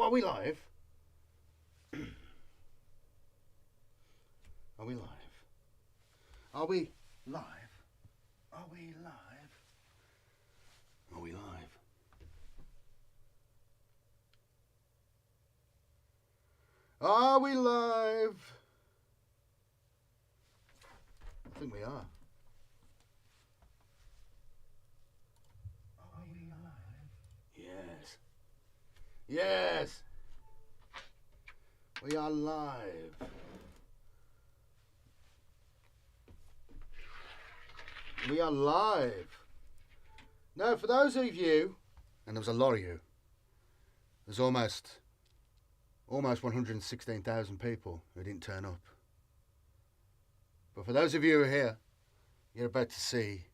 are we live? Are we live? Are we live? Are we live? Are we live? Are we live? I think we are. Are we live? Yes. Yes. We are live. We are live. Now, for those of you, and there was a lot of you, there's almost 116,000 people who didn't turn up. But for those of you who are here, you're about to see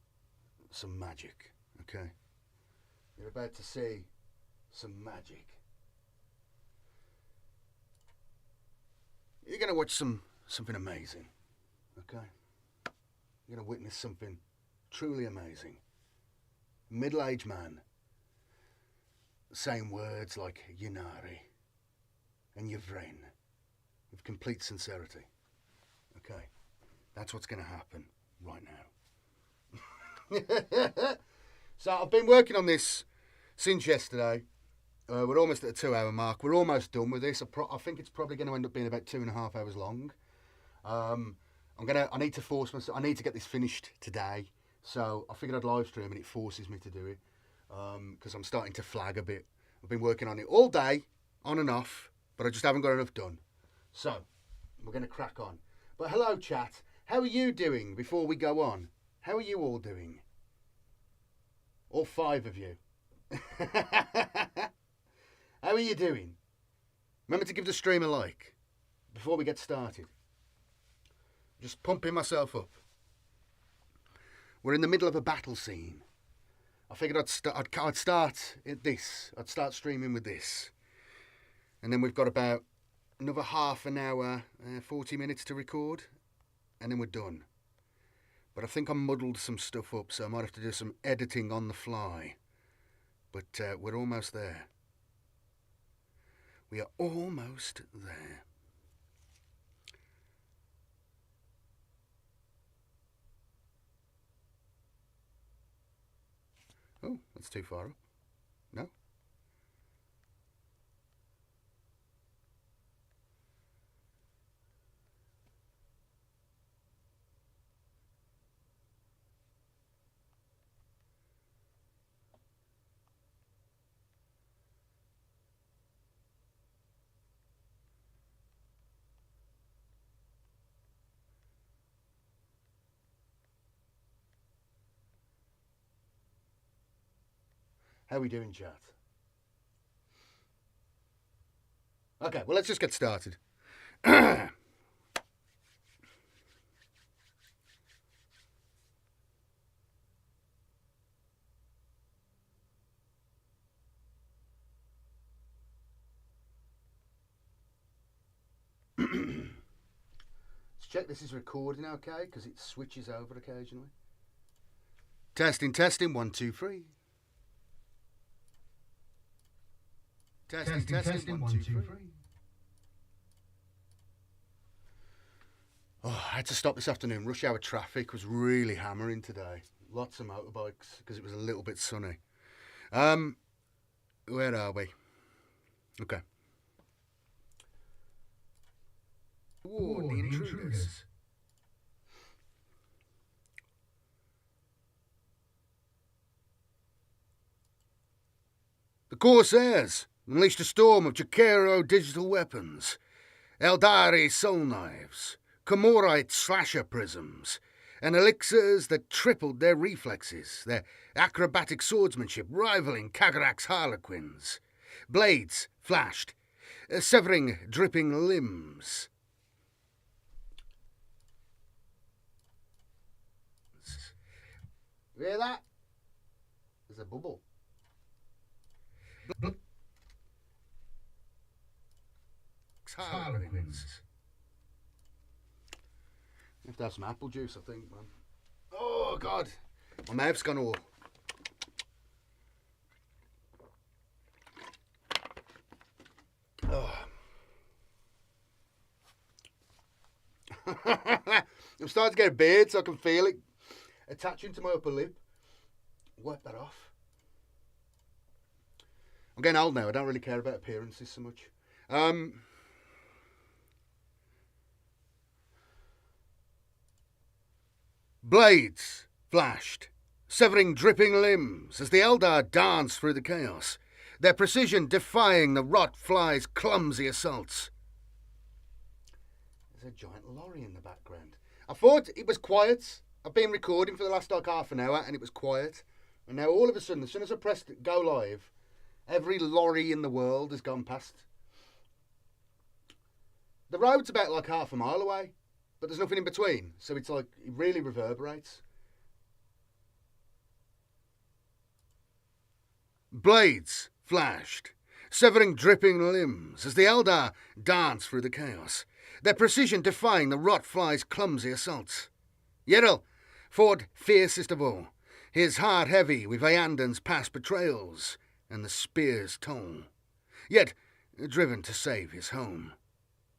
some magic, okay? You're about to see some magic. You're going to watch something amazing, okay? You're going to witness something truly amazing. Middle-aged man saying words like Yinnari and Yvrain with complete sincerity. Okay, that's what's going to happen right now. So I've been working on this since yesterday. We're almost at the 2-hour mark. We're almost done with this. I think it's probably going to end up being about 2.5 hours long. I need to force myself. I need to get this finished today. So I figured I'd live stream, and it forces me to do it because I'm starting to flag a bit. I've been working on it all day, on and off, but I just haven't got enough done. So we're going to crack on. But hello, chat. How are you doing before we go on? How are you all doing? All 5 of you. How are you doing? Remember to give the stream a like before we get started. Just pumping myself up. We're in the middle of a battle scene. I figured I'd start at this. I'd start streaming with this. And then we've got about another half an hour, 40 minutes to record. And then we're done. But I think I muddled some stuff up, so I might have to do some editing on the fly. But we're almost there. We are almost there. Oh, that's too far up. No? How are we doing, chat? Okay, well, let's just get started. Let's check this is recording okay, because it switches over occasionally. Testing, 1, 2, 3. Testing, 1, 2, 3. Oh, I had to stop this afternoon. Rush hour traffic was really hammering today. Lots of motorbikes because it was a little bit sunny. Where are we? Okay. Warn the intruders. The corsairs unleashed a storm of Jakero digital weapons, Eldari soul knives, Commorragh slasher prisms, and elixirs that tripled their reflexes, their acrobatic swordsmanship rivaling Kagarak's harlequins. Blades flashed, severing dripping limbs. You hear that? There's a bubble. Harlequins. You have to have some apple juice, I think, man. Oh, God. My mouth's gone all... I'm starting to get a beard so I can feel it attaching to my upper lip. Wipe that off. I'm getting old now. I don't really care about appearances so much. Blades flashed, severing dripping limbs as the Eldar danced through the chaos, their precision defying the rot fly's clumsy assaults. There's a giant lorry in the background. I thought it was quiet. I've been recording for the last like half an hour and it was quiet. And now all of a sudden, as soon as I pressed go live, every lorry in the world has gone past. The road's about like half a mile away, but there's nothing in between. So it's like, it really reverberates. Blades flashed, severing dripping limbs as the Eldar danced through the chaos, their precision defying the rot fly's clumsy assaults. Yeril fought fiercest of all, his heart heavy with Eandan's past betrayals and the spear's toll, yet driven to save his home.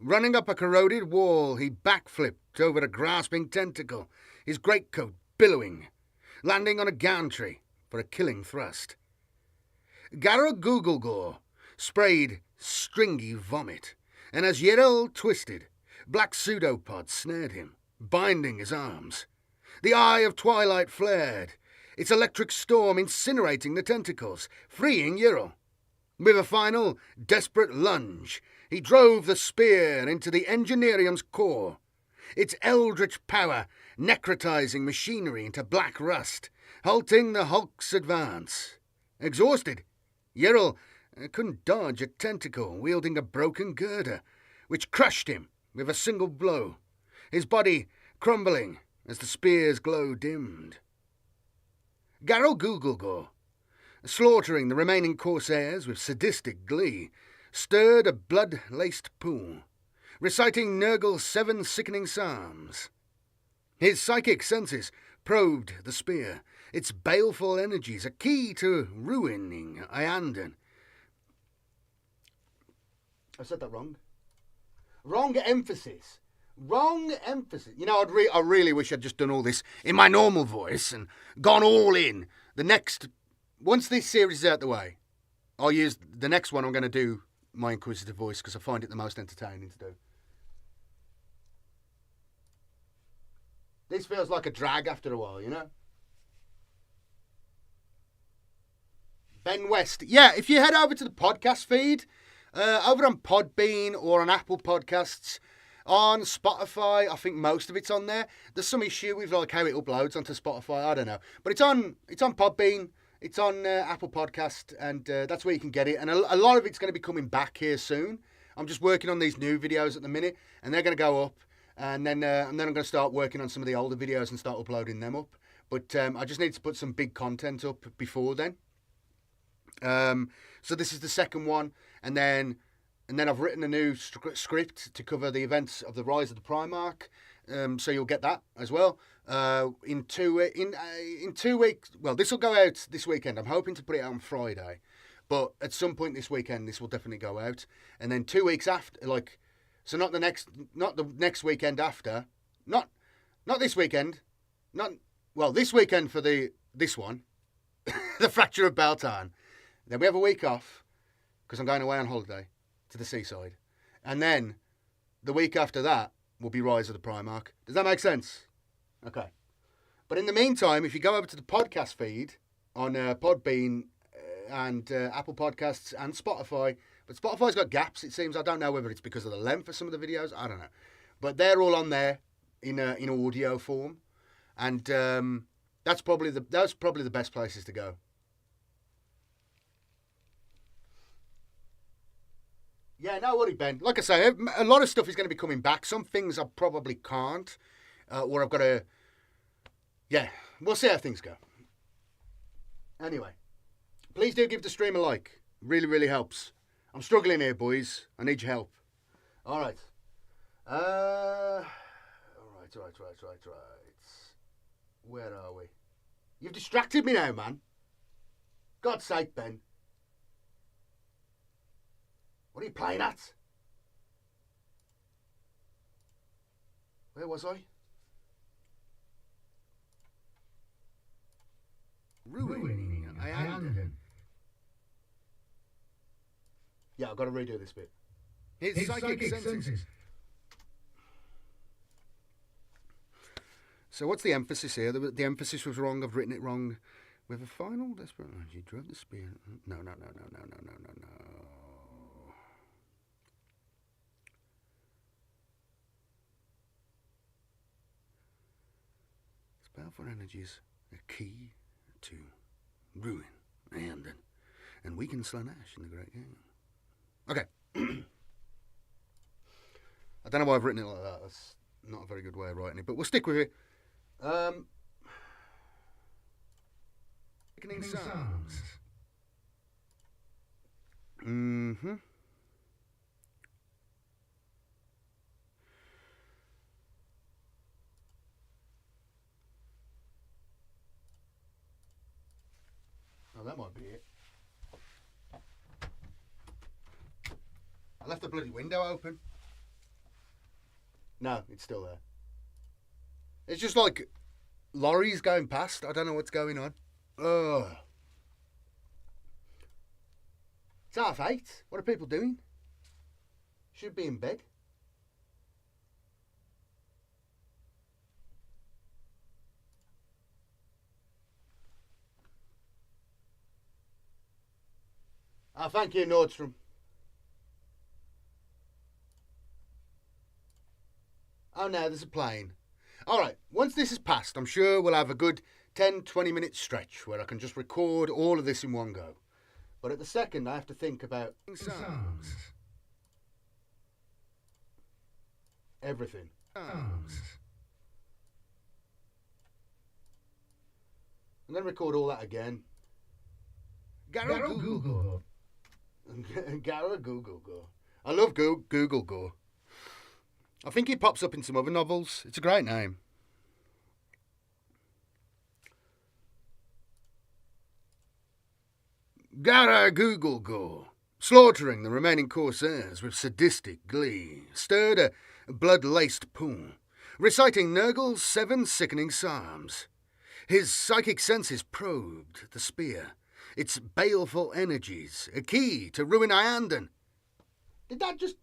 Running up a corroded wall, he backflipped over a grasping tentacle, his greatcoat billowing, landing on a gantry for a killing thrust. Garagugulgor sprayed stringy vomit, and as Yeril twisted, black pseudopods snared him, binding his arms. The eye of twilight flared, its electric storm incinerating the tentacles, freeing Yeril. With a final, desperate lunge, he drove the spear into the Engineerium's core, its eldritch power necrotizing machinery into black rust, halting the Hulk's advance. Exhausted, Yeril couldn't dodge a tentacle wielding a broken girder, which crushed him with a single blow, his body crumbling as the spear's glow dimmed. Garogugulgor, slaughtering the remaining corsairs with sadistic glee, stirred a blood-laced pool, reciting Nurgle's 7 sickening psalms. His psychic senses probed the spear, its baleful energies a key to ruining Eandan. I said that wrong. Wrong emphasis. Wrong emphasis. You know, I really wish I'd just done all this in my normal voice and gone all in. Once this series is out the way, I'll use the next one. I'm going to do my inquisitive voice because I find it the most entertaining to do. This feels like a drag after a while, you know? Ben West. Yeah, if you head over to the podcast feed, over on Podbean or on Apple Podcasts, on Spotify, I think most of it's on there. There's some issue with like how it uploads onto Spotify, I don't know. But it's on Podbean, it's on Apple Podcast, and that's where you can get it. And a lot of it's going to be coming back here soon. I'm just working on these new videos at the minute, and they're going to go up. And then I'm going to start working on some of the older videos and start uploading them up. But I just need to put some big content up before then. So this is the second one, and then I've written a new script to cover the events of the Rise of the Primarch. So you'll get that as well. In 2 weeks. Well, this will go out this weekend. I'm hoping to put it out on Friday, but at some point this weekend, this will definitely go out. And then 2 weeks after, so not the next weekend after, not this weekend, this weekend for this one, the Fracture of Baltan. Then we have a week off because I'm going away on holiday to the seaside, and then the week after that will be Rise of the Primarch. Does that make sense? Okay. But in the meantime, if you go over to the podcast feed on Podbean and Apple Podcasts and Spotify, but Spotify's got gaps, it seems. I don't know whether it's because of the length of some of the videos. I don't know. But they're all on there in audio form, and that's probably the best places to go. Yeah, no worry, Ben. Like I say, a lot of stuff is going to be coming back. Some things I probably can't, or I've got to... Yeah, we'll see how things go. Anyway, please do give the stream a like. Really, really helps. I'm struggling here, boys. I need your help. All right. All right. Where are we? You've distracted me now, man. God's sake, Ben. What are you playing at? Where was I? Ruining Iandon. Yeah, I've got to redo this bit. His psychic senses. So what's the emphasis here? The emphasis was wrong. I've written it wrong. With a final desperate energy, drove the spear. No. Its powerful energies are key to ruin and weaken Slanesh in the Great Game. Okay. I don't know why I've written it like that. That's not a very good way of writing it, but we'll stick with it. Sickening sounds. Mm-hmm. Oh, that might be it. I left the bloody window open. No, it's still there. It's just like lorries going past. I don't know what's going on. Ugh. It's 8:30. What are people doing? Should be in bed. Oh, thank you, Nordstrom. Oh, no, there's a plane. All right, once this is passed, I'm sure we'll have a good 10-20 minute stretch where I can just record all of this in one go. But at the second, I have to think about sounds. Everything. Sounds. And then record all that again. Google. Google. I love Google Go. I think he pops up in some other novels. It's a great name. Google Go, slaughtering the remaining corsairs with sadistic glee, stirred a blood-laced pool, reciting Nurgle's 7 sickening psalms. His psychic senses probed the spear, its baleful energies, a key to ruin Iandon. Did that just...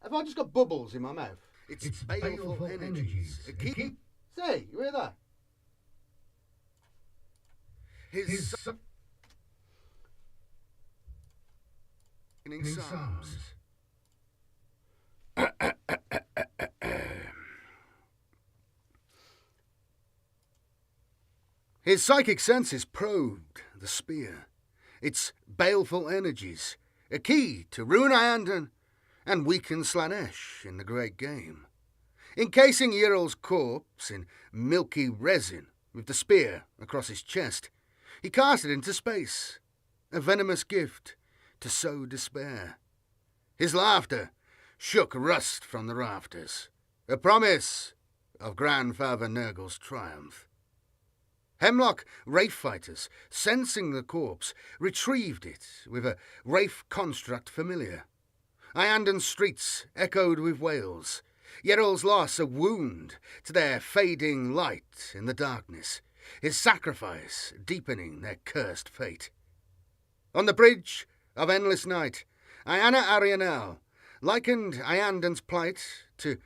Have I just got bubbles in my mouth? Its baleful energies, a key... Say, you hear that? His psalms. His psychic senses probed the spear, its baleful energies, a key to ruin Iandon and weaken Slanesh in the Great Game. Encasing Yirrell's corpse in milky resin with the spear across his chest, he cast it into space, a venomous gift to sow despair. His laughter shook rust from the rafters, a promise of Grandfather Nurgle's triumph. Hemlock Wraith fighters, sensing the corpse, retrieved it with a Wraith construct familiar. Iandon's streets echoed with wails, Yirrell's loss a wound to their fading light in the darkness, his sacrifice deepening their cursed fate. On the bridge of endless night, Ianna Arianel likened Iandon's plight to...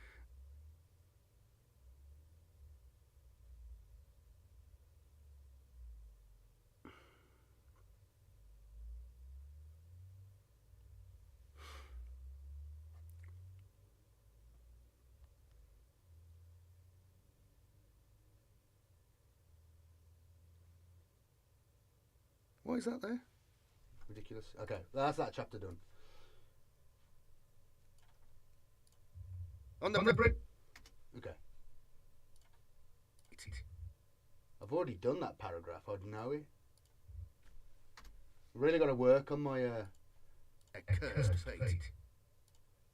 What is that there? Ridiculous. Okay, that's that chapter done. On the bridge. Okay. I've already done that paragraph, I know it. Really got to work on my accursed fate.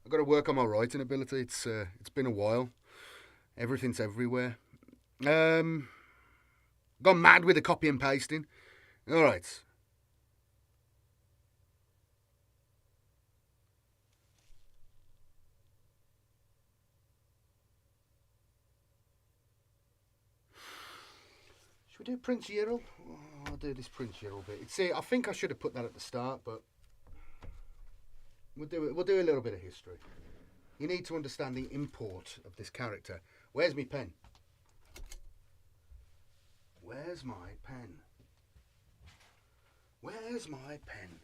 I've got to work on my writing ability. It's been a while. Everything's everywhere. Gone mad with the copy and pasting. All right. do Prince Yirrell? Oh, I'll do this Prince Yirrell bit. See, I think I should have put that at the start, but we'll do it. We'll do a little bit of history. You need to understand the import of this character. Where's my pen? Where's my pen? Where's my pen?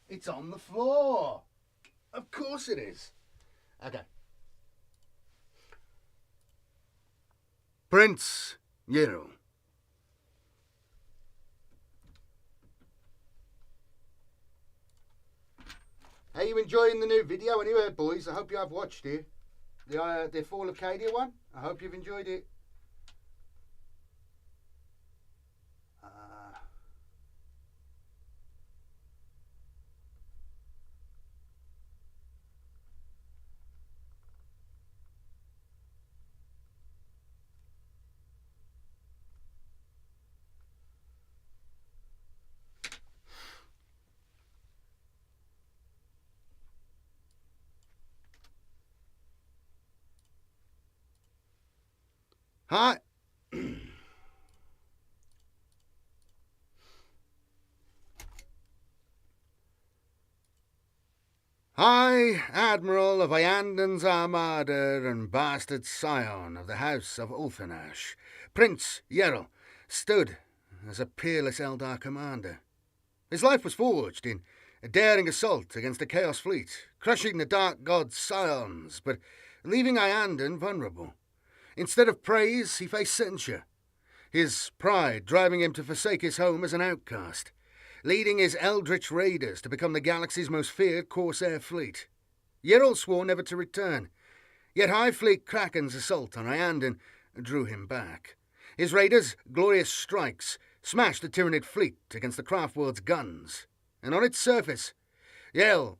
It's on the floor. Of course it is. Okay. Prince Yirrell. Are you enjoying the new video anyway, boys? I hope you have watched it. The Fall of Cadia one. I hope you've enjoyed it. Hi. High Admiral of Iandan's Armada and bastard scion of the House of Ulfanash, Prince Yirrell stood as a peerless Eldar commander. His life was forged in a daring assault against a Chaos fleet, crushing the Dark God's scions, but leaving Iandan vulnerable. Instead of praise, he faced censure, his pride driving him to forsake his home as an outcast, leading his eldritch raiders to become the galaxy's most feared corsair fleet. Yirrell swore never to return, yet High Fleet Kraken's assault on Iandan drew him back. His raiders' glorious strikes smashed the Tyranid fleet against the craft world's guns, and on its surface, Yell.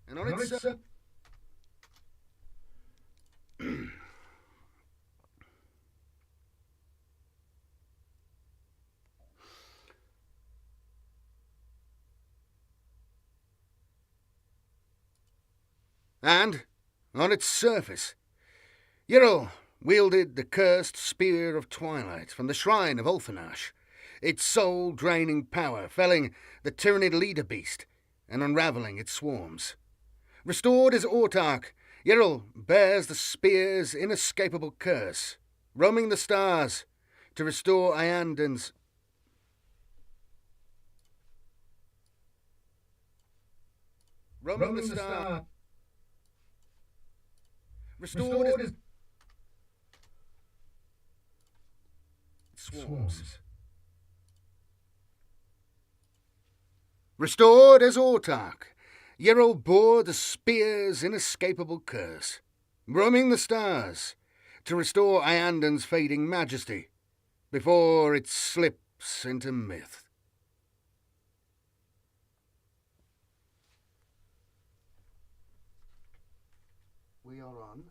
And on its surface, Yirrell wielded the cursed Spear of Twilight from the Shrine of Ulfanash, its soul-draining power felling the Tyranid leader beast and unravelling its swarms. Restored as autarch, Yirrell bears the spear's inescapable curse, roaming the stars to restore Iandan's... Roaming the stars... Restored as... Swarms. Restored as autarch, Yirrell bore the spear's inescapable curse, roaming the stars to restore Iandan's fading majesty before it slips into myth. We are on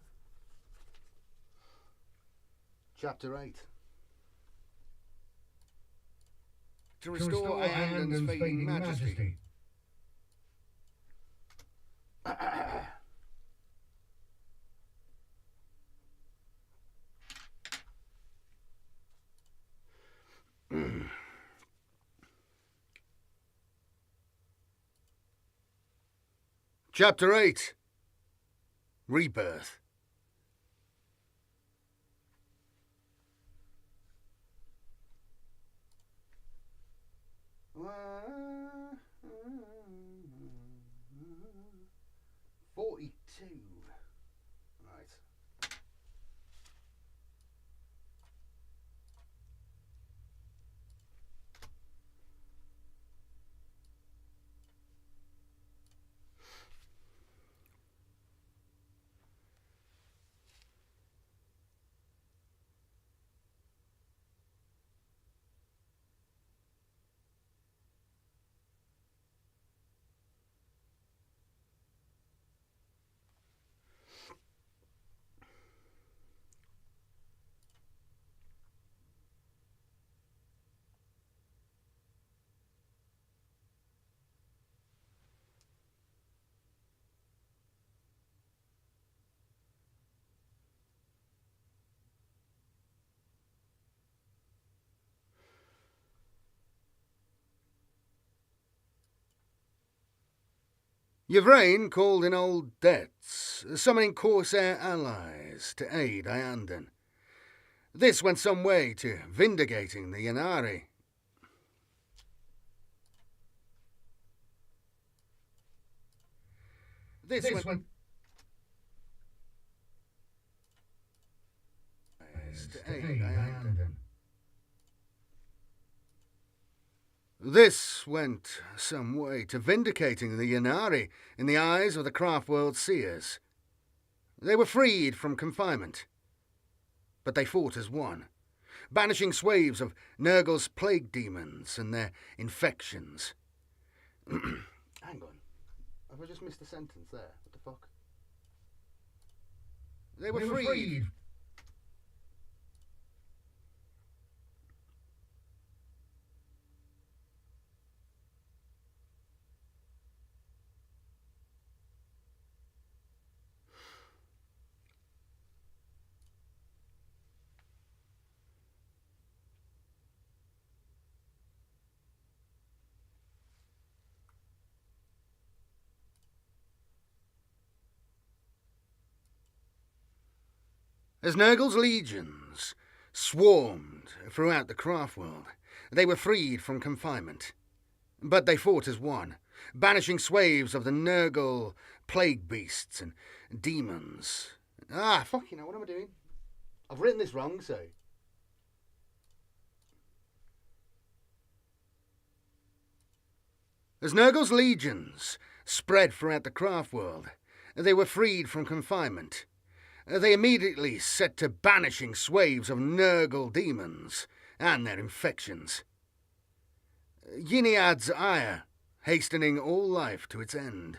Chapter 8. To restore Iandan's fading majesty. Chapter 8. Rebirth. Right. Yvraine called in old debts, summoning corsair allies to aid Iandan. This went some way to vindicating the Yinnari. This went to aid Iandan. This went some way to vindicating the Yinnari in the eyes of the Craftworld seers. They were freed from confinement, but they fought as one, banishing swathes of Nurgle's plague demons and their infections. Hang on. Have I just missed a sentence there? What the fuck? They were freed. As Nurgle's legions swarmed throughout the Craftworld, they were freed from confinement. But they fought as one, banishing swathes of the Nurgle plague beasts and demons. Fuck, what am I doing? I've written this wrong, so. As Nurgle's legions spread throughout the Craftworld, they were freed from confinement. They immediately set to banishing swathes of Nurgle demons and their infections. Yinnari's ire, hastening all life to its end.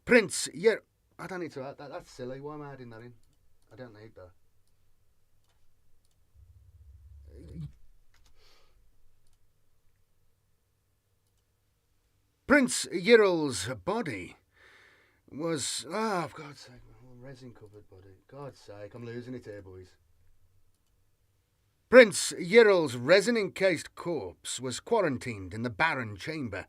Prince I don't need to add that. That's silly. Why am I adding that in? I don't need that. Prince Yirl's body was... for God's sake, resin-covered body. God's sake, I'm losing it here, boys. Prince Yirl's resin-encased corpse was quarantined in the barren chamber.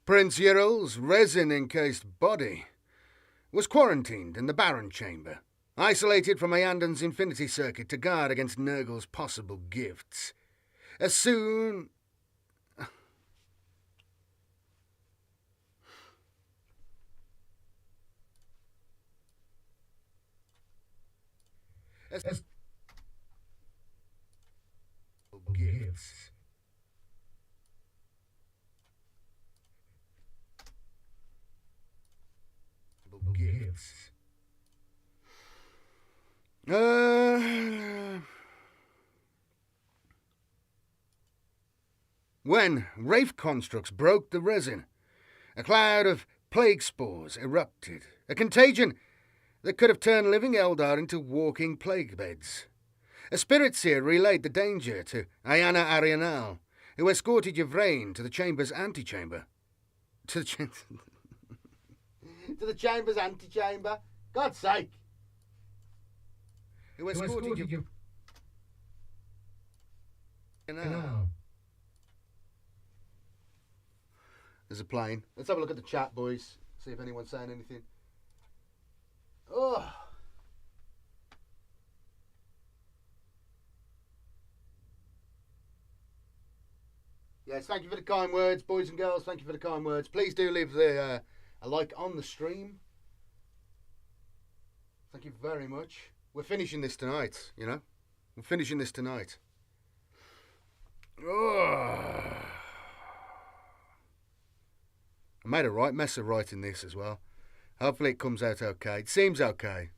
Prince Yirl's resin-encased body was quarantined in the barren chamber, isolated from Iandan's infinity circuit to guard against Nurgle's possible gifts. As soon... As gifts. Gifts. When wraith constructs broke the resin, a cloud of plague spores erupted, a contagion that could have turned living Eldar into walking plague beds. A spirit seer relayed the danger to Ayana Arianal, who escorted Yvraine to the chamber's antechamber. To the chamber's antechamber? God's sake! Who escorted you? There's a plane. Let's have a look at the chat, boys. See if anyone's saying anything. Oh. Yes, thank you for the kind words, boys and girls. Thank you for the kind words. Please do leave a like on the stream. Thank you very much. We're finishing this tonight, We're finishing this tonight. Oh. I made a right mess of writing this as well. Hopefully it comes out okay. It seems okay.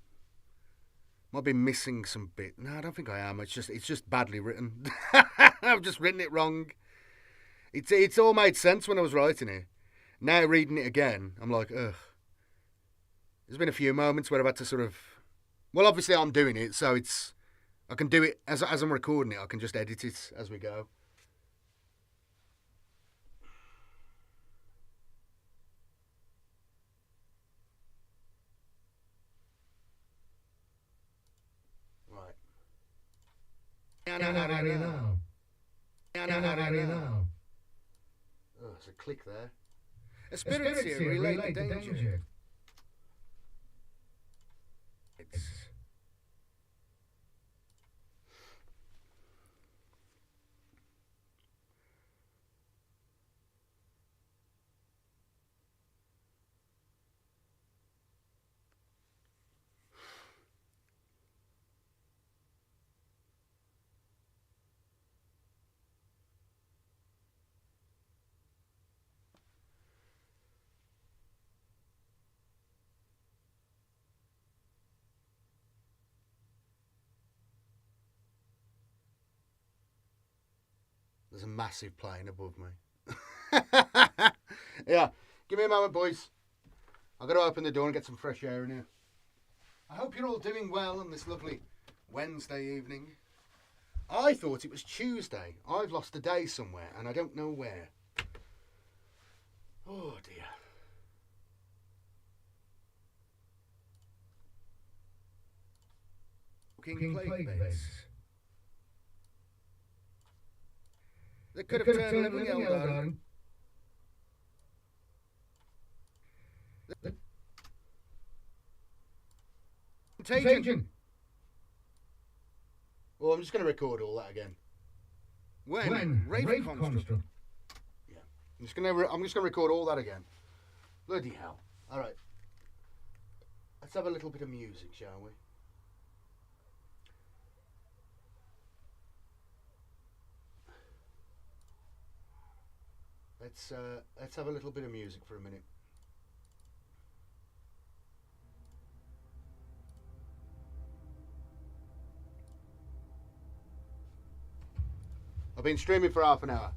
Might be missing some bit. No, I don't think I am. It's just badly written. I've just written it wrong. It's all made sense when I was writing it. Now reading it again, I'm like, ugh. There's been a few moments where I've had to sort of... Well, obviously I'm doing it, so I can do it as I'm recording it. I can just edit it as we go. Right. Yinnari now. Oh, there's a click there. A spirit's here, relate the danger. There's a massive plane above me. Yeah, give me a moment, boys. I've got to open the door and get some fresh air in here. I hope you're all doing well on this lovely Wednesday evening. I thought it was Tuesday. I've lost a day somewhere and I don't know where. Oh dear. King plague base. They could have turned living Eldar. Contagion. Oh, I'm just going to record all that again. When? Raven construct. Yeah. I'm just going to record all that again. Bloody hell. All right. Let's have a little bit of music, shall we? Let's have a little bit of music for a minute. I've been streaming for half an hour.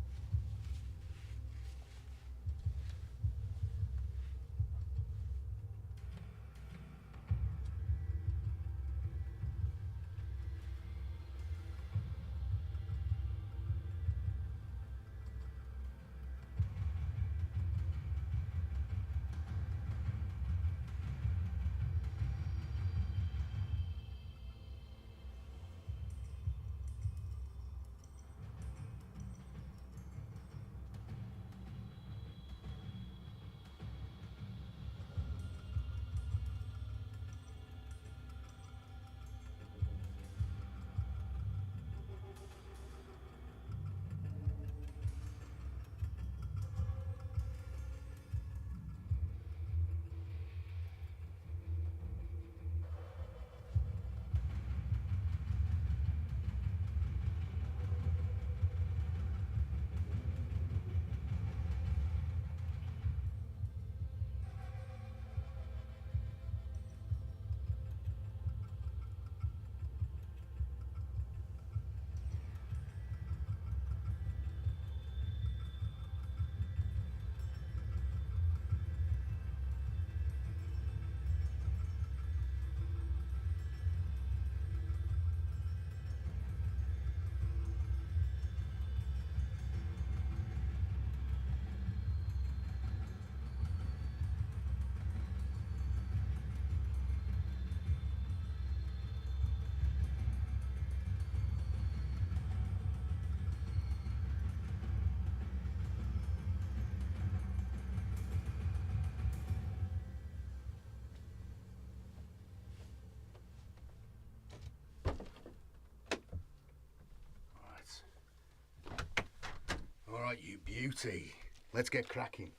Alright, you beauty. Let's get cracking.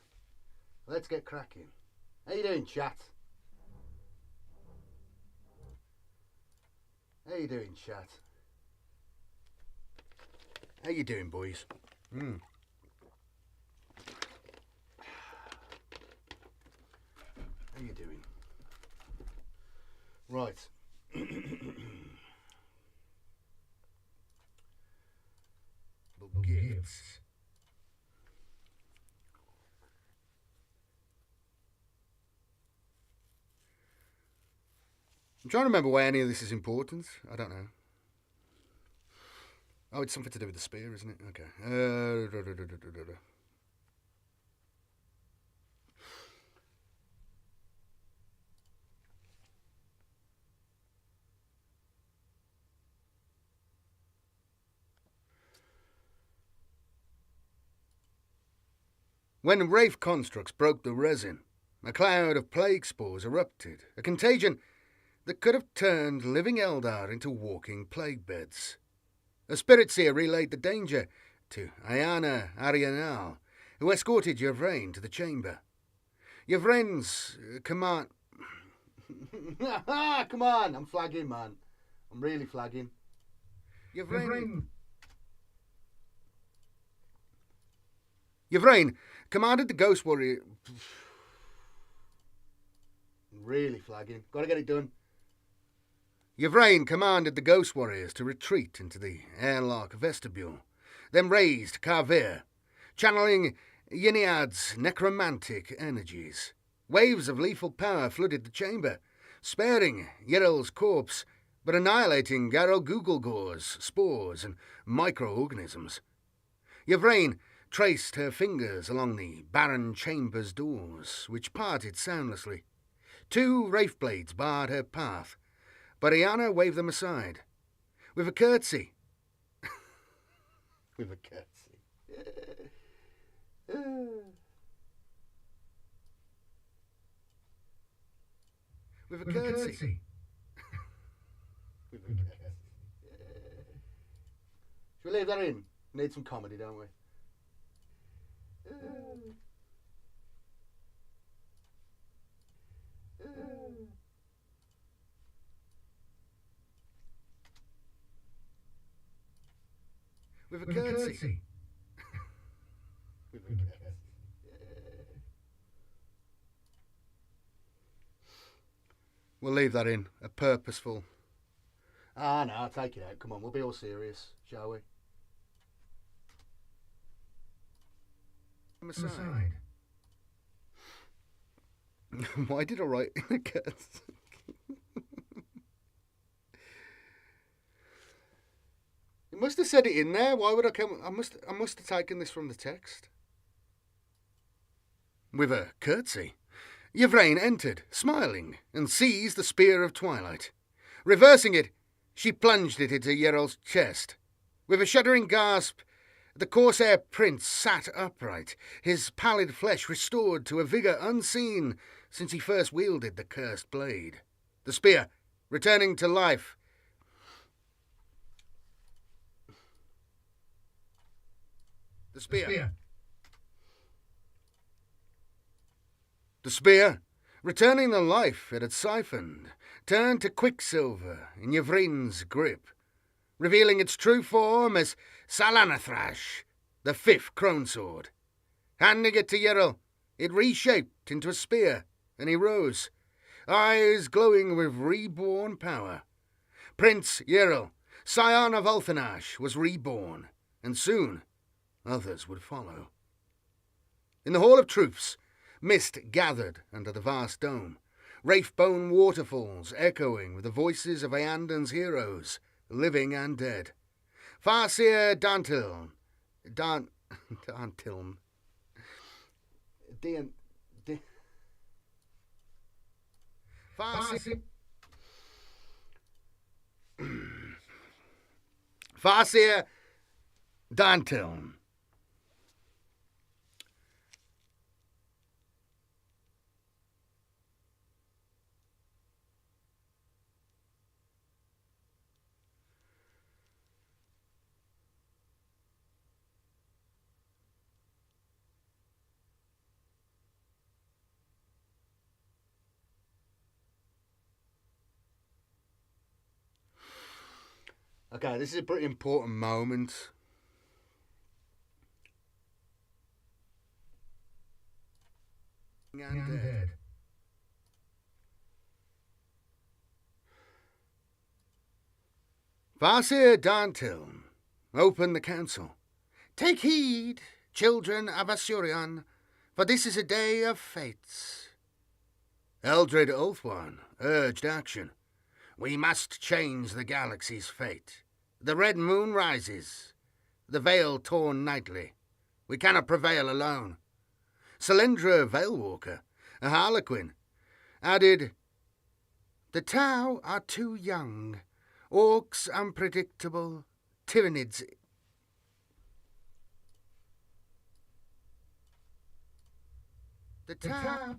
Let's get cracking. How you doing, chat? How you doing, chat? How you doing, boys? How you doing? Right. Gifts. I'm trying to remember why any of this is important. I don't know. Oh, it's something to do with the spear, isn't it? Okay. When wraith constructs broke the resin, a cloud of plague spores erupted, a contagion that could have turned living Eldar into walking plague beds. A spirit seer relayed the danger to Ayana Arianal, who escorted Yvraine to the chamber. Yvraine's command... Come on, I'm flagging, man. I'm really flagging. Yvraine commanded the Ghost Warrior... Really flagging. Gotta get it done. Yvraine commanded the Ghost Warriors to retreat into the airlock vestibule, then raised Carver, channeling Yinnari's necromantic energies. Waves of lethal power flooded the chamber, sparing Yerel's corpse, but annihilating Garel Google-Gore's spores and microorganisms. Yvraine traced her fingers along the barren chamber's doors, which parted soundlessly. 2 wraith blades barred her path, but Ayana waved them aside. With a curtsy. With a curtsy. With a curtsy. With a curtsy. Should we leave that in? Need some comedy, don't we? With a curtsy. With a curtsy. We'll leave that in. A purposeful... No, I'll take it out. Come on, we'll be all serious, shall we? I'm aside. Why did I write in a curtsy? You must have said it in there. Why would I come? I must have taken this from the text. With a curtsy, Yvraine entered, smiling, and seized the Spear of Twilight. Reversing it, she plunged it into Yerel's chest. With a shuddering gasp, the corsair prince sat upright, his pallid flesh restored to a vigour unseen since he first wielded the cursed blade. The spear, returning to life, The spear, returning the life it had siphoned, turned to quicksilver in Yvraine's grip, revealing its true form as Salanathrash, the 5th Crone Sword. Handing it to Yerel, it reshaped into a spear, and he rose, eyes glowing with reborn power. Prince Yerel, scion of Ulthanash, was reborn, and soon others would follow. In the Hall of Truths, mist gathered under the vast dome, wraithbone waterfalls echoing with the voices of Eandon's heroes, living and dead. Farseer Dantilm. Farseer Dantilm. Okay, this is a pretty important moment. And dead. Farseer Dantilm opened the council. Take heed, children of Asurion, for this is a day of fates. Eldred Ulthwan urged action. We must change the galaxy's fate. The red moon rises, the veil torn nightly. We cannot prevail alone. Cylindra Veilwalker, a harlequin, added, The Tau are too young, orcs unpredictable, tyrannids... The Tau.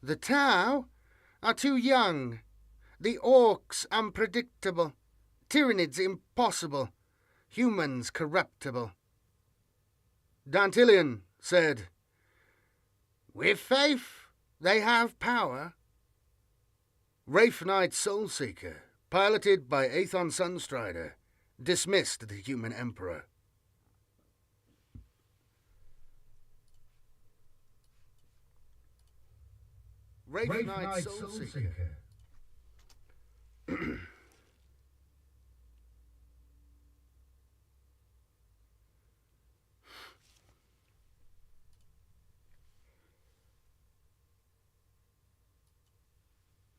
The Tau are too young. The Orcs unpredictable. Tyranids impossible. Humans corruptible. Dantillion said, with faith they have power. Wraith Knight Soulseeker, piloted by Aethon Sunstrider, dismissed the human emperor. Wraith Knight Soulseeker.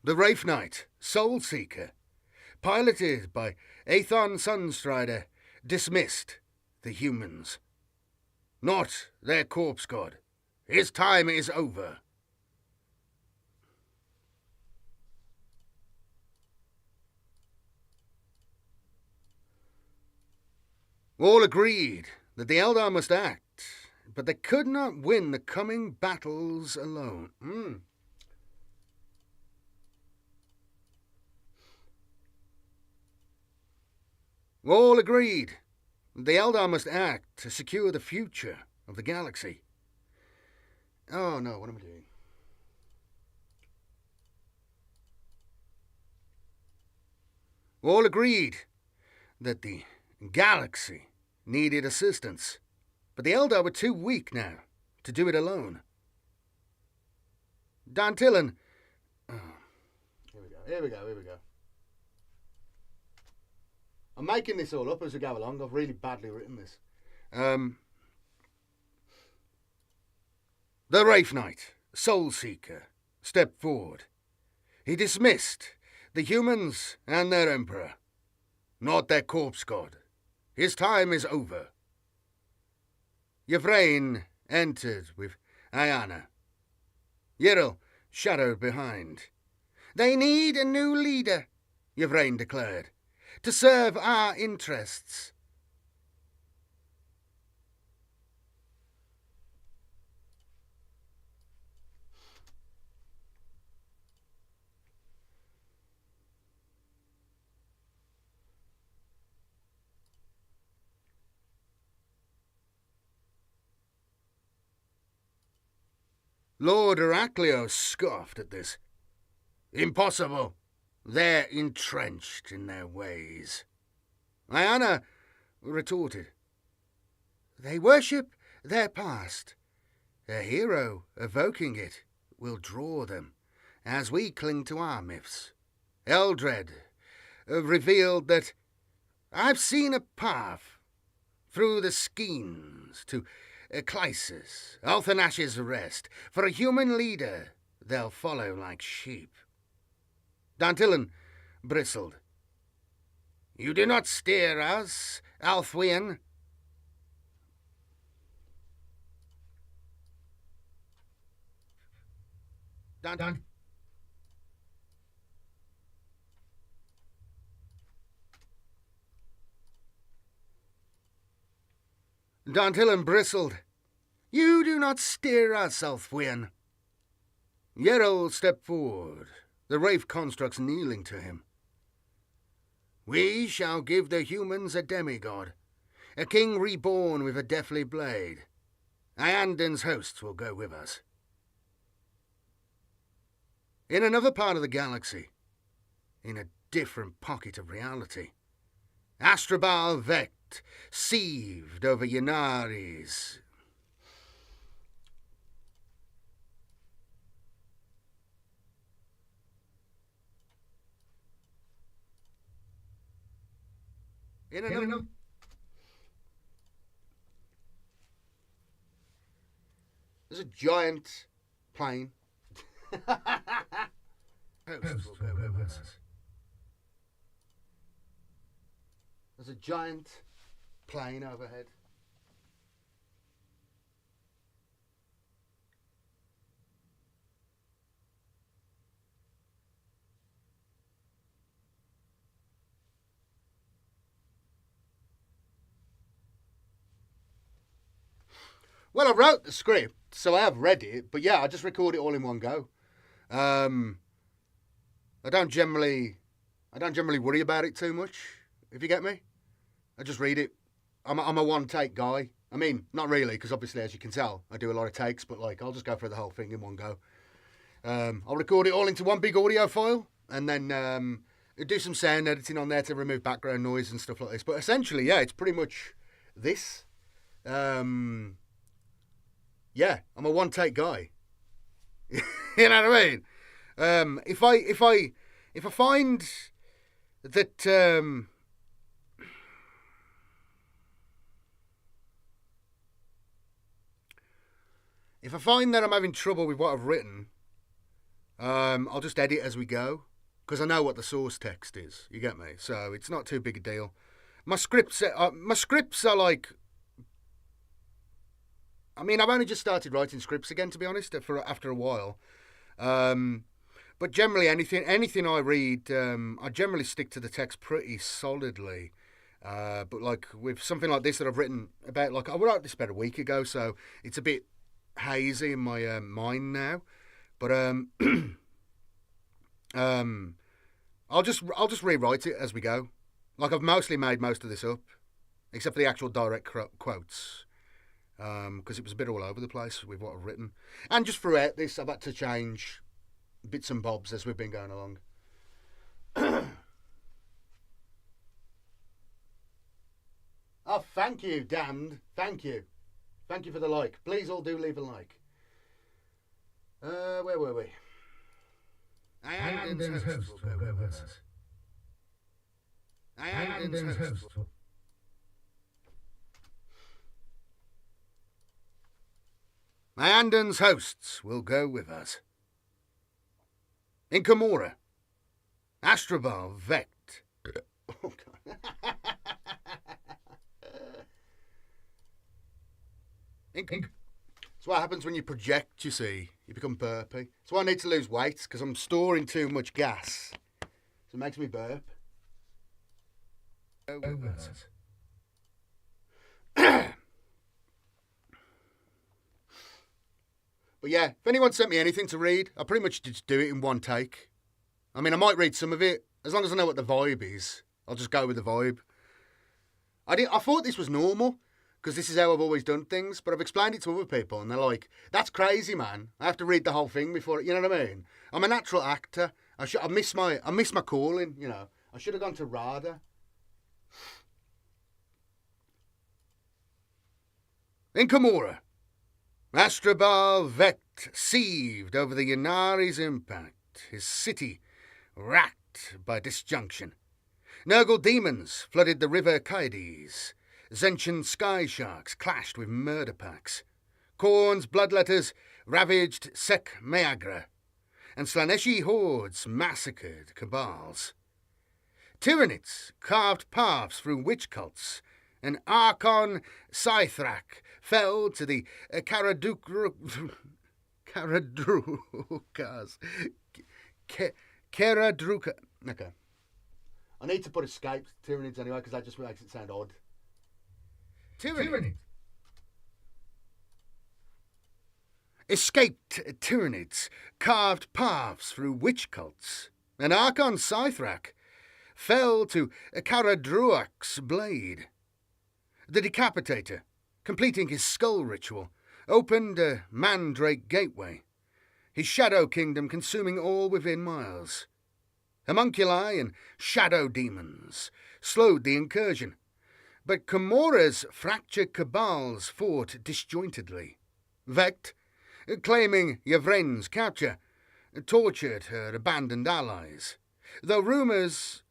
The Wraith Knight Soulseeker, piloted by Aethon Sunstrider, dismissed the humans. Not their corpse god. His time is over. All agreed that the Eldar must act, but they could not win the coming battles alone. All agreed that the Eldar must act to secure the future of the galaxy. Oh no, what am I doing? All agreed that the galaxy needed assistance, but the Eldar were too weak now to do it alone. Dantillion... Oh, here we go. I'm making this all up as we go along. I've really badly written this. The Wraith Knight, Soulseeker, stepped forward. He dismissed the humans and their emperor, not their corpse god. His time is over. Yvrain entered with Ayana. Yril shadowed behind. They need a new leader, Yvrain declared, to serve our interests. Lord Heraclius scoffed at this. Impossible. They're entrenched in their ways. Ayana retorted. They worship their past. A hero evoking it will draw them, as we cling to our myths. Eldred revealed that I've seen a path through the Skeens to Clyus, Althanash's rest. For a human leader, they'll follow like sheep. Dantillion bristled. You do not steer us, Althwin. Dantillion bristled. You do not steer us, Althwin. Yril stepped forward, the Wraith constructs kneeling to him. We shall give the humans a demigod, a king reborn with a deathly blade. Ianden's hosts will go with us. In another part of the galaxy, in a different pocket of reality, Astrobal Vect seethed over Yinnari's. There's a giant plane. There's a giant plane overhead. Well, I wrote the script, so I have read it, but yeah, I just record it all in one go. I don't generally worry about it too much, if you get me. I just read it. I'm a one-take guy. I mean, not really, because obviously, as you can tell, I do a lot of takes, but like, I'll just go through the whole thing in one go. I'll record it all into one big audio file, and then do some sound editing on there to remove background noise and stuff like this. But essentially, yeah, it's pretty much this. Yeah, I'm a one-take guy. You know what I mean? If I find that if I find that I'm having trouble with what I've written, I'll just edit as we go, because I know what the source text is. You get me? So it's not too big a deal. My scripts are like. I mean, I've only just started writing scripts again, to be honest, after a while. But generally, anything I read, I generally stick to the text pretty solidly. But like with something like this that I've written about, like I wrote this about a week ago, so it's a bit hazy in my mind now. But I'll just rewrite it as we go. Like I've mostly made most of this up, except for the actual direct quotes. Because it was a bit all over the place with what I've written. And just throughout this, I've had to change bits and bobs as we've been going along. Oh, thank you, damned. Thank you. Thank you for the like. Please all do leave a like. Where were we? Iandin's host will go with us. Iandin's host will... Iandin's hosts will go with us. In Commorragh, Astrobal Vect. Oh, God. That's what happens when you project, you see. You become burpy. That's why I need to lose weight, because I'm storing too much gas. So it makes me burp. Go with us. But yeah, if anyone sent me anything to read, I pretty much just do it in one take. I mean, I might read some of it. As long as I know what the vibe is, I'll just go with the vibe. I thought this was normal, because this is how I've always done things, but I've explained it to other people, and they're like, that's crazy, man. I have to read the whole thing before, you know what I mean? I'm a natural actor. I miss my calling, you know. I should have gone to RADA. In Commorragh, Astrobal Vect seethed over the Yinnari's impact, his city racked by disjunction. Nurgle demons flooded the river Kaides. Zenchen sky sharks clashed with murder packs. Khorne's bloodletters ravaged Sek Meagra, and Slaneshi hordes massacred cabals. Tyranids carved paths through witch cults, and Archon Scythrak fell to the Caradrukas. Caradruka. Okay. I need to put escaped Tyranids anyway, because that just makes it sound odd. Tyrannid. Escaped Tyranids carved paths through witch cults, and Archon Scythrak fell to Caradruak's blade. The Decapitator, completing his skull ritual, opened a mandrake gateway, his shadow kingdom consuming all within miles. Homunculi and shadow demons slowed the incursion, but Commorragh's fractured cabals fought disjointedly. Vect, claiming Yvren's capture, tortured her abandoned allies, though rumours...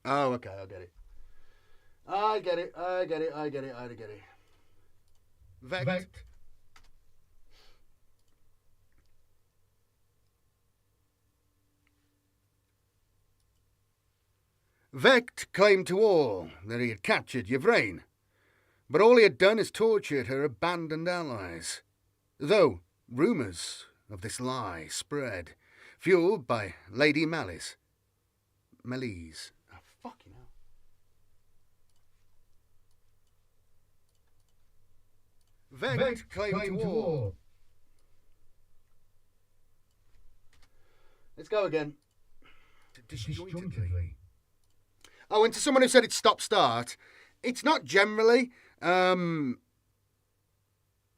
Oh, okay, I get it. I get it. Vect. Vect claimed to all that he had captured Yvraine, but all he had done is tortured her abandoned allies, though rumours of this lie spread, fueled by Lady Malice. Melees. Oh, fucking hell. Vect claim to war. Let's go again. Disjointedly. Oh, and to someone who said it's stop-start, it's not generally.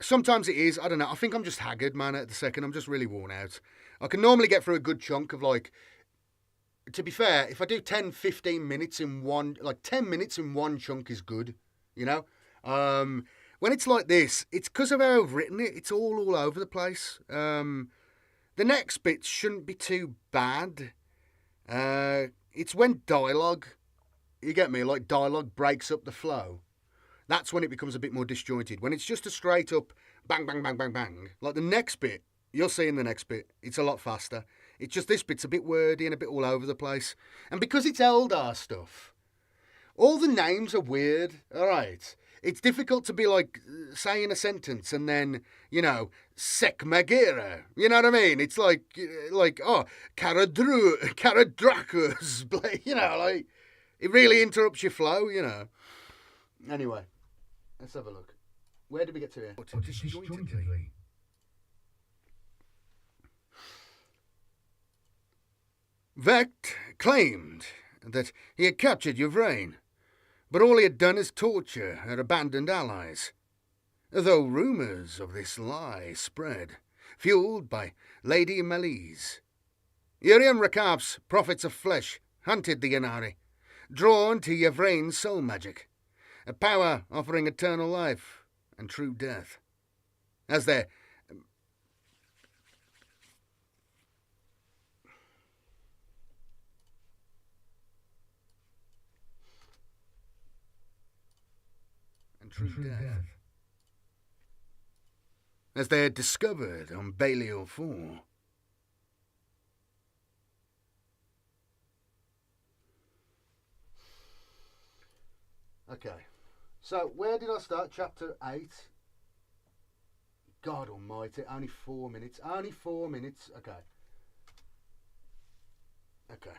Sometimes it is. I don't know. I think I'm just haggard, man, at the second. I'm just really worn out. I can normally get through a good chunk of, like... To be fair, if I do 10, 15 minutes in one... Like, 10 minutes in one chunk is good, you know? When it's like this, it's because of how I've written it. It's all over the place. The next bit shouldn't be too bad. It's when dialogue... You get me? Like, dialogue breaks up the flow. That's when it becomes a bit more disjointed. When it's just a straight up bang, bang, bang, bang, bang. Like the next bit, you'll see in the next bit, it's a lot faster. It's just this bit's a bit wordy and a bit all over the place. And because it's Eldar stuff, all the names are weird, all right? It's difficult to be like saying a sentence and then, you know, Sekmagira. You know what I mean? It's like oh, Karadrakus. You know, like, it really interrupts your flow, you know. Anyway, let's have a look. Where did we get to here? Disjointedly. Vect claimed that he had captured Yvraine, but all he had done is torture her abandoned allies. Though rumours of this lie spread, fueled by Lady Melees. Uriam Rakab's prophets of flesh hunted the Yinnari, drawn to Yvraine's soul magic. A power offering eternal life and true death. As their death. As they had discovered on Belial 4. Okay. So, where did I start? Chapter 8. God almighty, only 4 minutes. Only 4 minutes. Okay. Okay.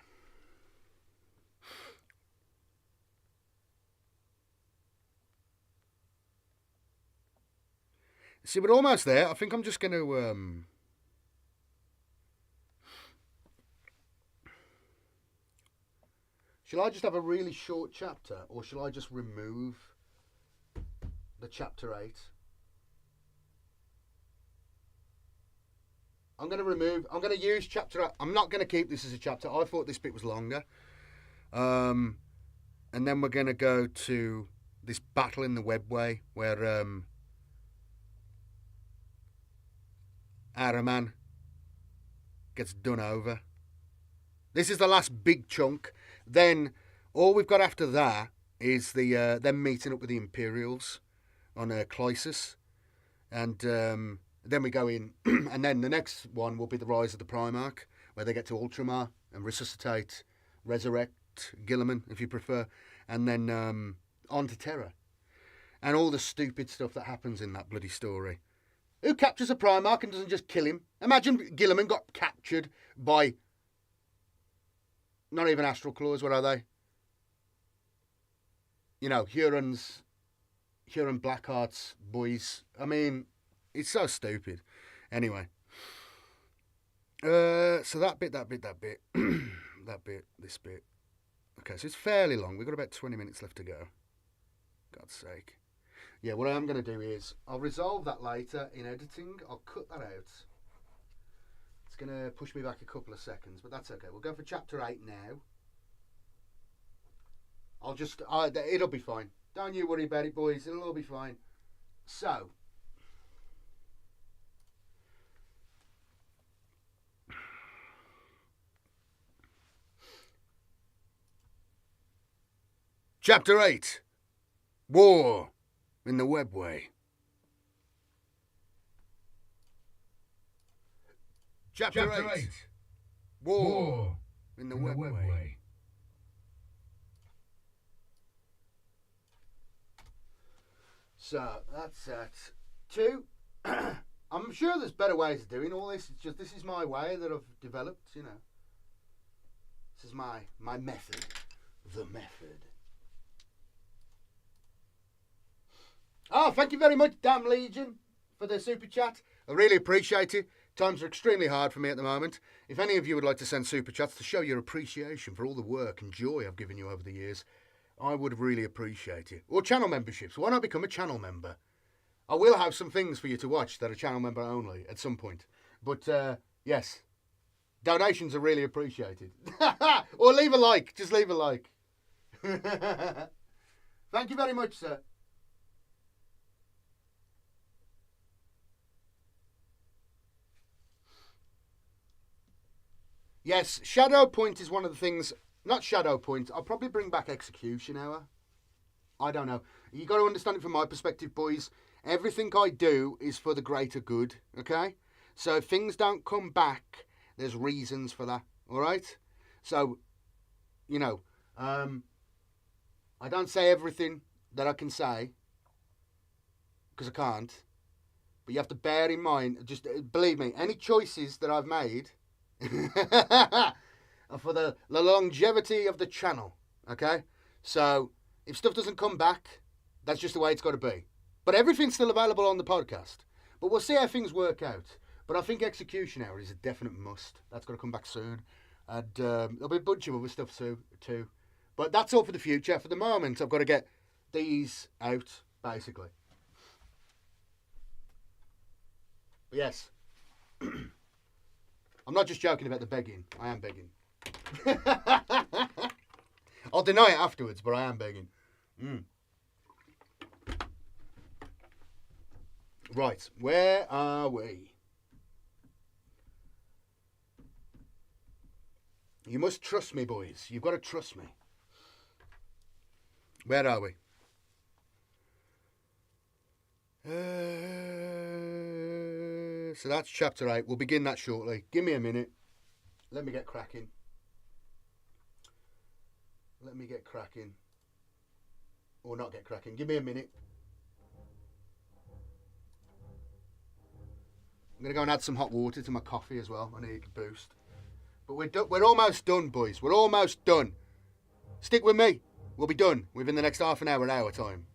See, we're almost there. I think I'm just going to... Shall I just have a really short chapter, or shall I just remove the chapter 8? I'm going to use chapter 8. I'm not going to keep this as a chapter. I thought this bit was longer. And then we're going to go to this battle in the webway where Araman gets done over. This is the last big chunk. Then all we've got after that is the them meeting up with the Imperials on Clyus, and then we go in, and then the next one will be the Rise of the Primarch, where they get to Ultramar and resurrect Guilliman, if you prefer, and then on to Terra, and all the stupid stuff that happens in that bloody story. Who captures a Primarch and doesn't just kill him? Imagine Guilliman got captured by... Not even Astral Claws, what are they? You know, Huron Blackheart's boys. I mean, it's so stupid. Anyway. So that bit. that bit, this bit. Okay, so it's fairly long. We've got about 20 minutes left to go. God's sake. Yeah, what I'm going to do is, I'll resolve that later in editing. I'll cut that out. It's going to push me back a couple of seconds, but that's okay. We'll go for chapter 8 now. It'll be fine. Don't you worry about it, boys. It'll all be fine. So. Chapter 8. War in the Webway. Chapter 8. War in the Webway. So, that's that. 2. I'm sure there's better ways of doing all this. It's just, this is my way that I've developed, you know. This is my method. The method. Oh, thank you very much, Damn Legion, for the super chat. I really appreciate it. Times are extremely hard for me at the moment. If any of you would like to send super chats to show your appreciation for all the work and joy I've given you over the years, I would really appreciate it. Or channel memberships. Why not become a channel member? I will have some things for you to watch that are channel member only at some point. But, yes, donations are really appreciated. Or leave a like. Just leave a like. Thank you very much, sir. Yes, Shadow Point is one of the things. Not Shadow Point. I'll probably bring back Execution Hour. I don't know. You got to understand it from my perspective, boys. Everything I do is for the greater good, okay? So if things don't come back, there's reasons for that, all right? So, you know, I don't say everything that I can say, because I can't. But you have to bear in mind, just believe me, any choices that I've made are for the longevity of the channel, okay? So if stuff doesn't come back, that's just the way it's got to be. But everything's still available on the podcast. But we'll see how things work out. But I think Execution Hour is a definite must. That's got to come back soon. And there'll be a bunch of other stuff too. But that's all for the future. For the moment, I've got to get these out, basically. But yes. I'm not just joking about the begging. I am begging. I'll deny it afterwards, but I am begging. Right, where are we? You must trust me, boys. You've got to trust me. Where are we? So that's chapter 8. We'll begin that shortly. Give me a minute. Let me get cracking. Or not get cracking. Give me a minute. I'm going to go and add some hot water to my coffee as well. I need a boost. But we're almost done, boys. We're almost done. Stick with me. We'll be done within the next half an hour time.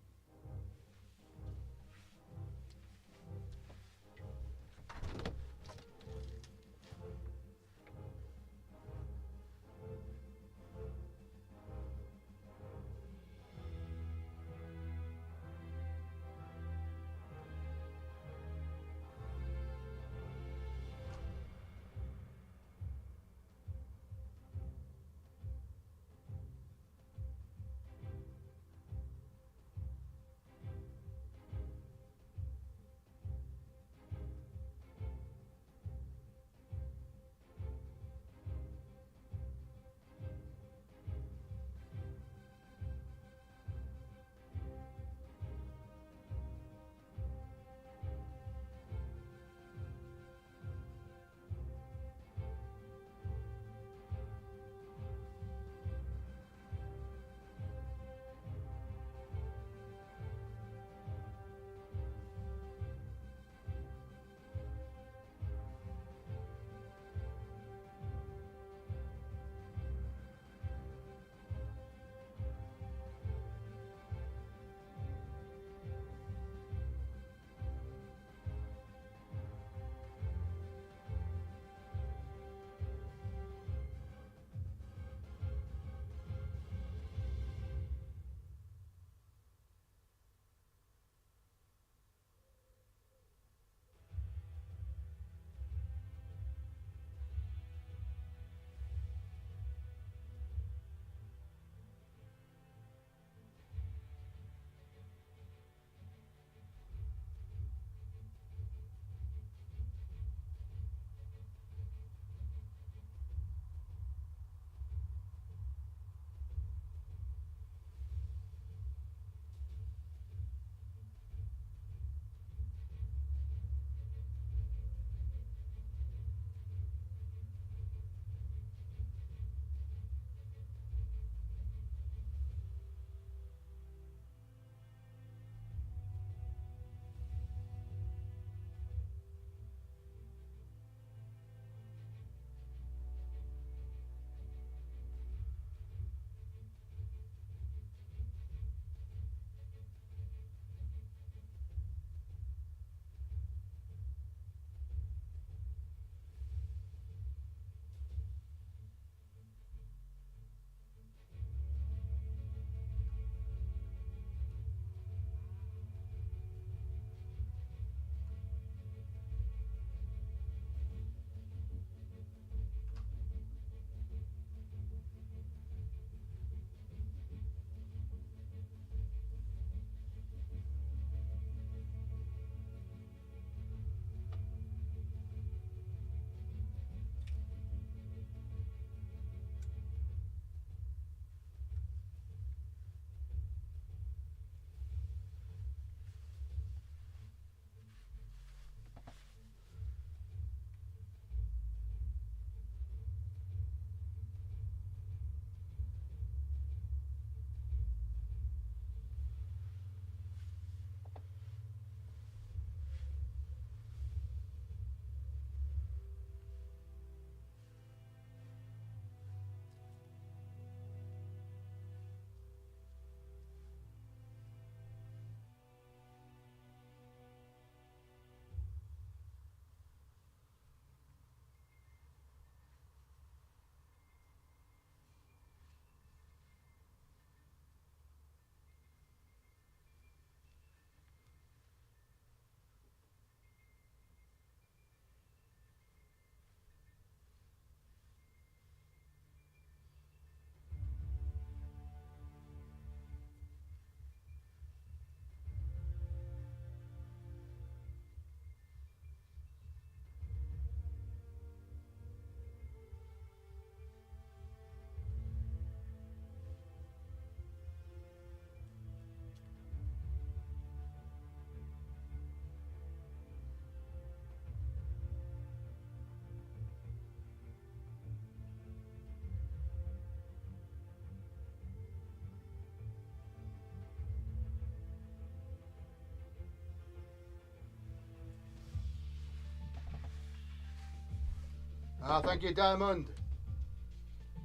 Ah, thank you, Diamond.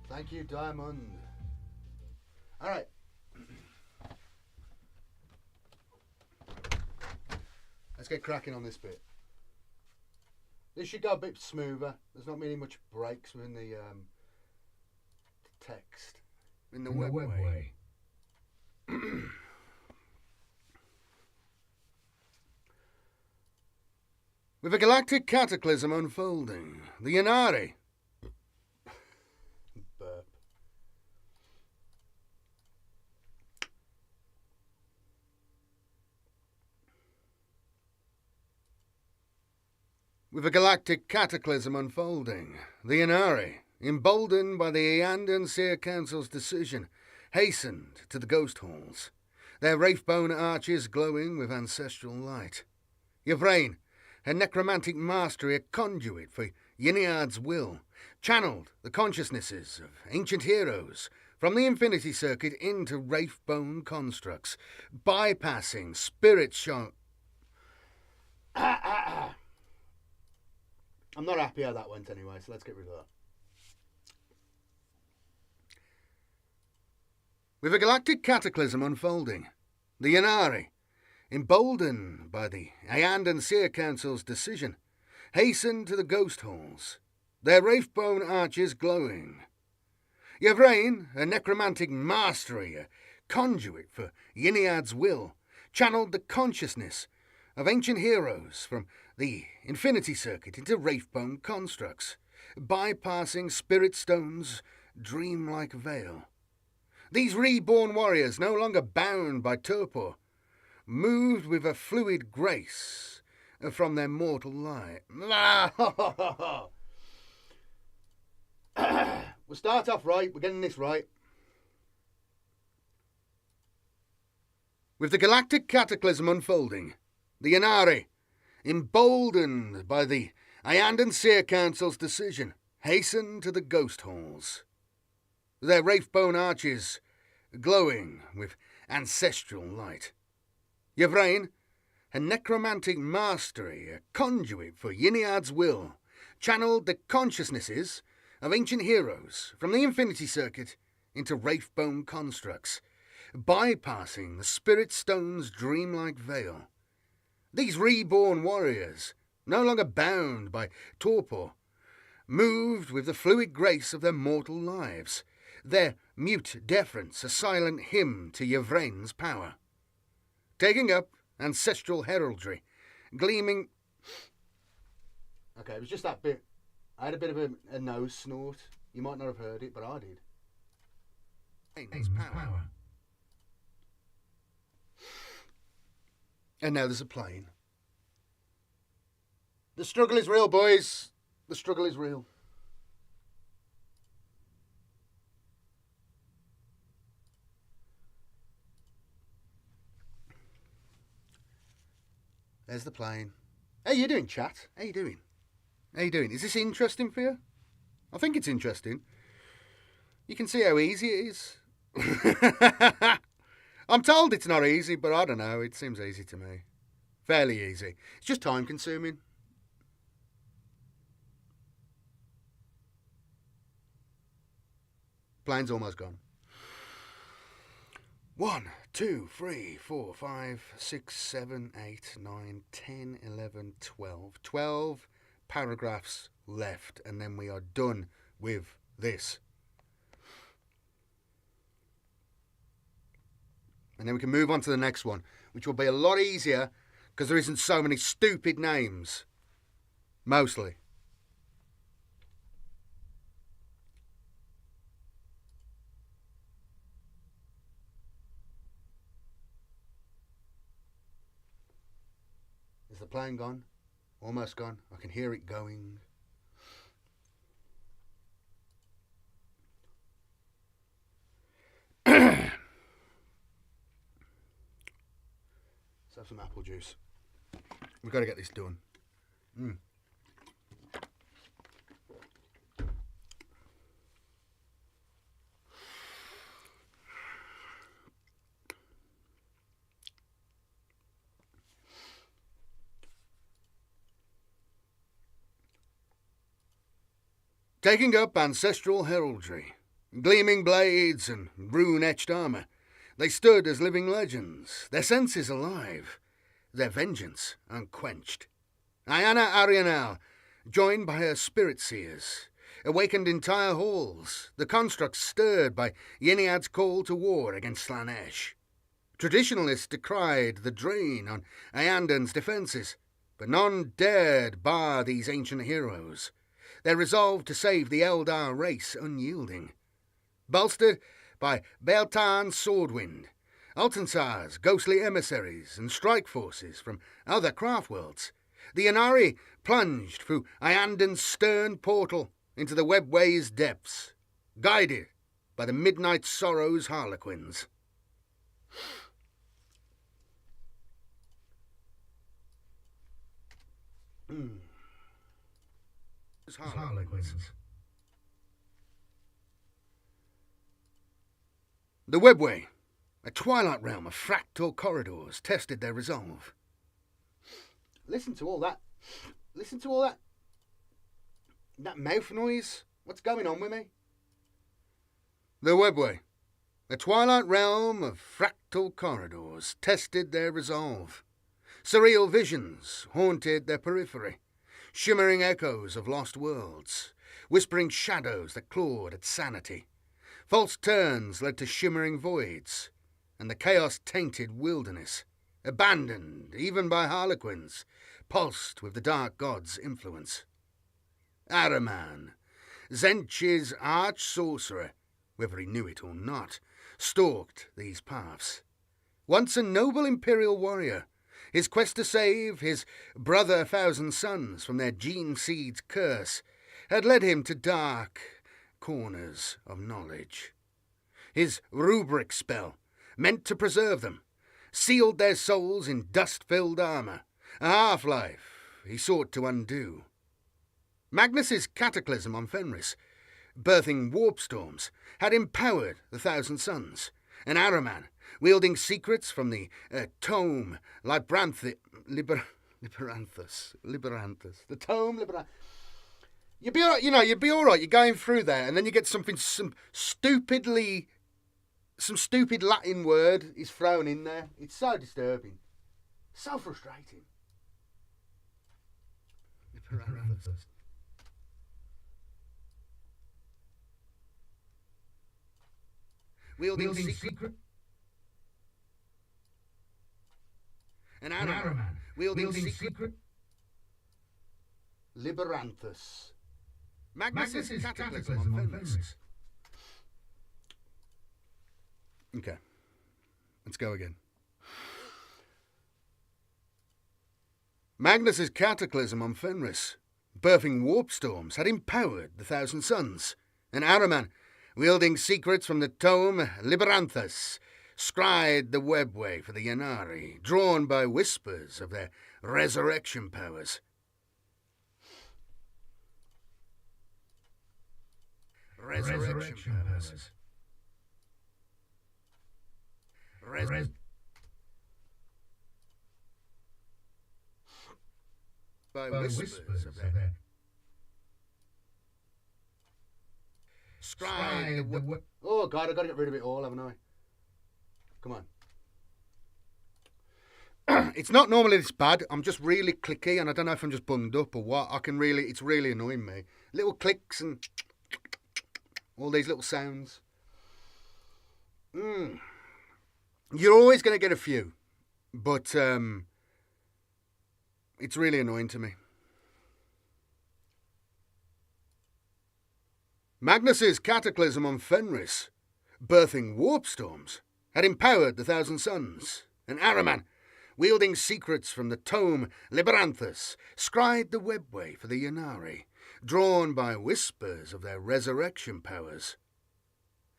Thank you, Diamond. All right. Let's get cracking on this bit. This should go a bit smoother. There's not really much breaks within the text. In the webway. With a galactic cataclysm unfolding, the Yinnari. Burp. With a galactic cataclysm unfolding, the Yinnari, emboldened by the Eandan Seer Council's decision, hastened to the ghost halls, their wraithbone arches glowing with ancestral light. Yvraine, her necromantic mastery a conduit for Yinnari's will, channeled the consciousnesses of ancient heroes from the Infinity Circuit into wraithbone constructs, bypassing spirit shock. I'm not happy how that went anyway, so let's get rid of that. With a galactic cataclysm unfolding, the Yinnari, emboldened by the Eandan Seer Council's decision, hastened to the ghost halls, their wraithbone arches glowing. Yvraine, a necromantic mastery, a conduit for Yinnari's will, channeled the consciousness of ancient heroes from the Infinity Circuit into wraithbone constructs, bypassing Spirit Stone's dreamlike veil. These reborn warriors, no longer bound by torpor, moved with a fluid grace from their mortal light. We'll start off right. We're getting this right. With the galactic cataclysm unfolding, the Yinnari, emboldened by the Eandan Seer Council's decision, hastened to the ghost halls, their wraithbone arches glowing with ancestral light. Yvraine, her necromantic mastery a conduit for Yinnari's will, channeled the consciousnesses of ancient heroes from the Infinity Circuit into wraithbone constructs, bypassing the Spirit Stone's dreamlike veil. These reborn warriors, no longer bound by torpor, moved with the fluid grace of their mortal lives, their mute deference a silent hymn to Yvraine's power. Taking up ancestral heraldry, gleaming... Okay, it was just that bit. I had a bit of a nose snort. You might not have heard it, but I did. Yvraine's power. And now there's a plane. The struggle is real, boys. The struggle is real. There's the plane. How you doing, chat? How you doing? How you doing? Is this interesting for you? I think it's interesting. You can see how easy it is. I'm told it's not easy, but I don't know. It seems easy to me. Fairly easy. It's just time consuming. Plane's almost gone. 1, 2, 3, 4, 5, 6, 7, 8, 9, 10, 11, 12. 12 paragraphs left, and then we are done with this. And then we can move on to the next one, which will be a lot easier because there isn't so many stupid names. Mostly. Is the plane gone? Almost gone. I can hear it going. Let's have some apple juice. We've got to get this done. taking up ancestral heraldry, gleaming blades and rune-etched armour. They stood as living legends, their senses alive, their vengeance unquenched. Ayanna Arianel, joined by her spirit seers, awakened entire halls, the constructs stirred by Yennead's call to war against Slaanesh. Traditionalists decried the drain on Ayandan's defences, but none dared bar these ancient heroes, their resolve to save the Eldar race unyielding. Bolstered by Beltan's swordwind, Altansar's ghostly emissaries and strike forces from other craft worlds, the Yinnari plunged through Ayandan's stern portal into the webway's depths, guided by the midnight sorrow's harlequins. Harlequins. The webway, a twilight realm of fractal corridors, tested their resolve. Listen to all that. Listen to all that. That mouth noise. What's going on with me? The webway, a twilight realm of fractal corridors, tested their resolve. Surreal visions haunted their periphery, shimmering echoes of lost worlds, whispering shadows that clawed at sanity. False turns led to shimmering voids, and the chaos-tainted wilderness, abandoned even by harlequins, pulsed with the dark god's influence. Ahriman, Tzeentch's arch-sorcerer, whether he knew it or not, stalked these paths. Once a noble imperial warrior, his quest to save his brother thousand sons from their gene seed's curse had led him to dark corners of knowledge. His rubric spell, meant to preserve them, sealed their souls in dust-filled armour, a half-life he sought to undo. Magnus's cataclysm on Fenris, birthing warp storms, had empowered the Thousand Sons, and Ahriman, wielding secrets from the tome Liberanthus. The tome Liberanthus. You'd be all right, you'd be all right. You're going through there, and then you get some stupid Latin word is thrown in there. It's so disturbing, so frustrating. Liberanthus. Wielding secret. And Ahriman, wielding secret. Liberanthus. Magnus's cataclysm on Fenris. Okay, let's go again. Magnus's cataclysm on Fenris, birthing warp storms, had empowered the Thousand Sons, and Ahriman, wielding secrets from the tome Liberanthus, scried the webway for the Yinnari, drawn by whispers of their resurrection powers. Resurrection powers. By whispers of their scribe the oh God, I've got to get rid of it all, haven't I? Come on. It's not normally this bad. I'm just really clicky, and I don't know if I'm just bunged up or what. It's really annoying me. Little clicks and all these little sounds. You're always going to get a few, but it's really annoying to me. Magnus's cataclysm on Fenris, birthing warp storms, had empowered the Thousand Sons, and Ahriman, wielding secrets from the tome Liberanthus, scried the webway for the Yinnari, drawn by whispers of their resurrection powers.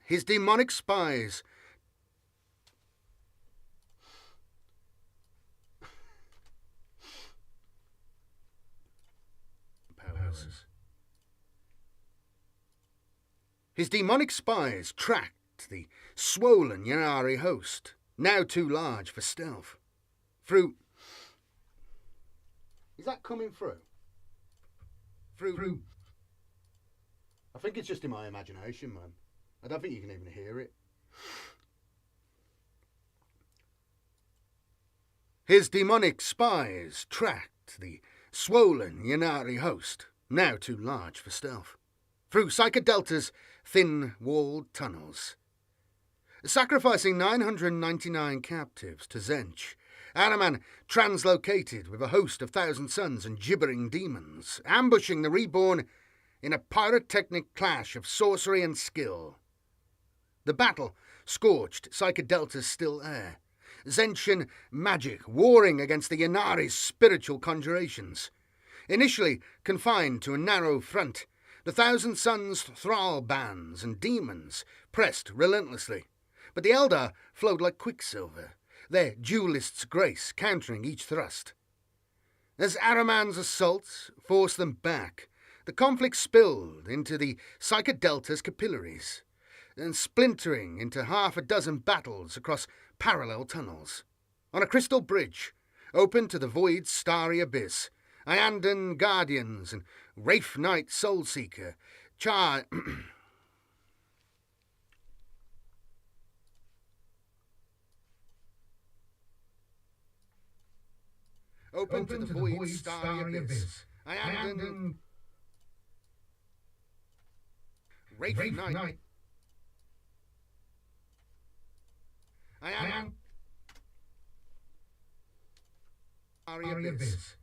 His demonic spies tracked the swollen Yinnari host, now too large for stealth. Through... Is that coming through? Through... I think it's just in my imagination, man. I don't think you can even hear it. His demonic spies tracked the swollen Yinnari host, now too large for stealth, through Psychodelta's thin-walled tunnels. Sacrificing 999 captives to Tzeentch, Ahriman translocated with a host of Thousand Sons and gibbering demons, ambushing the Reborn in a pyrotechnic clash of sorcery and skill. The battle scorched Psychodelta's still air, Tzeentchian magic warring against the Yinnari's spiritual conjurations. Initially confined to a narrow front, the Thousand Sons' thrall bands and demons pressed relentlessly, but the Eldar flowed like quicksilver, their duelist's grace countering each thrust. As Ahriman's assaults forced them back, the conflict spilled into the Psychodelta's capillaries, and splintering into half a dozen battles across parallel tunnels. On a crystal bridge, open to the void's starry abyss, Iandan Guardians and Wraith Knight Soulseeker Open to the void's starry abyss, Iandan Wraith Knight Iandan starry abyss.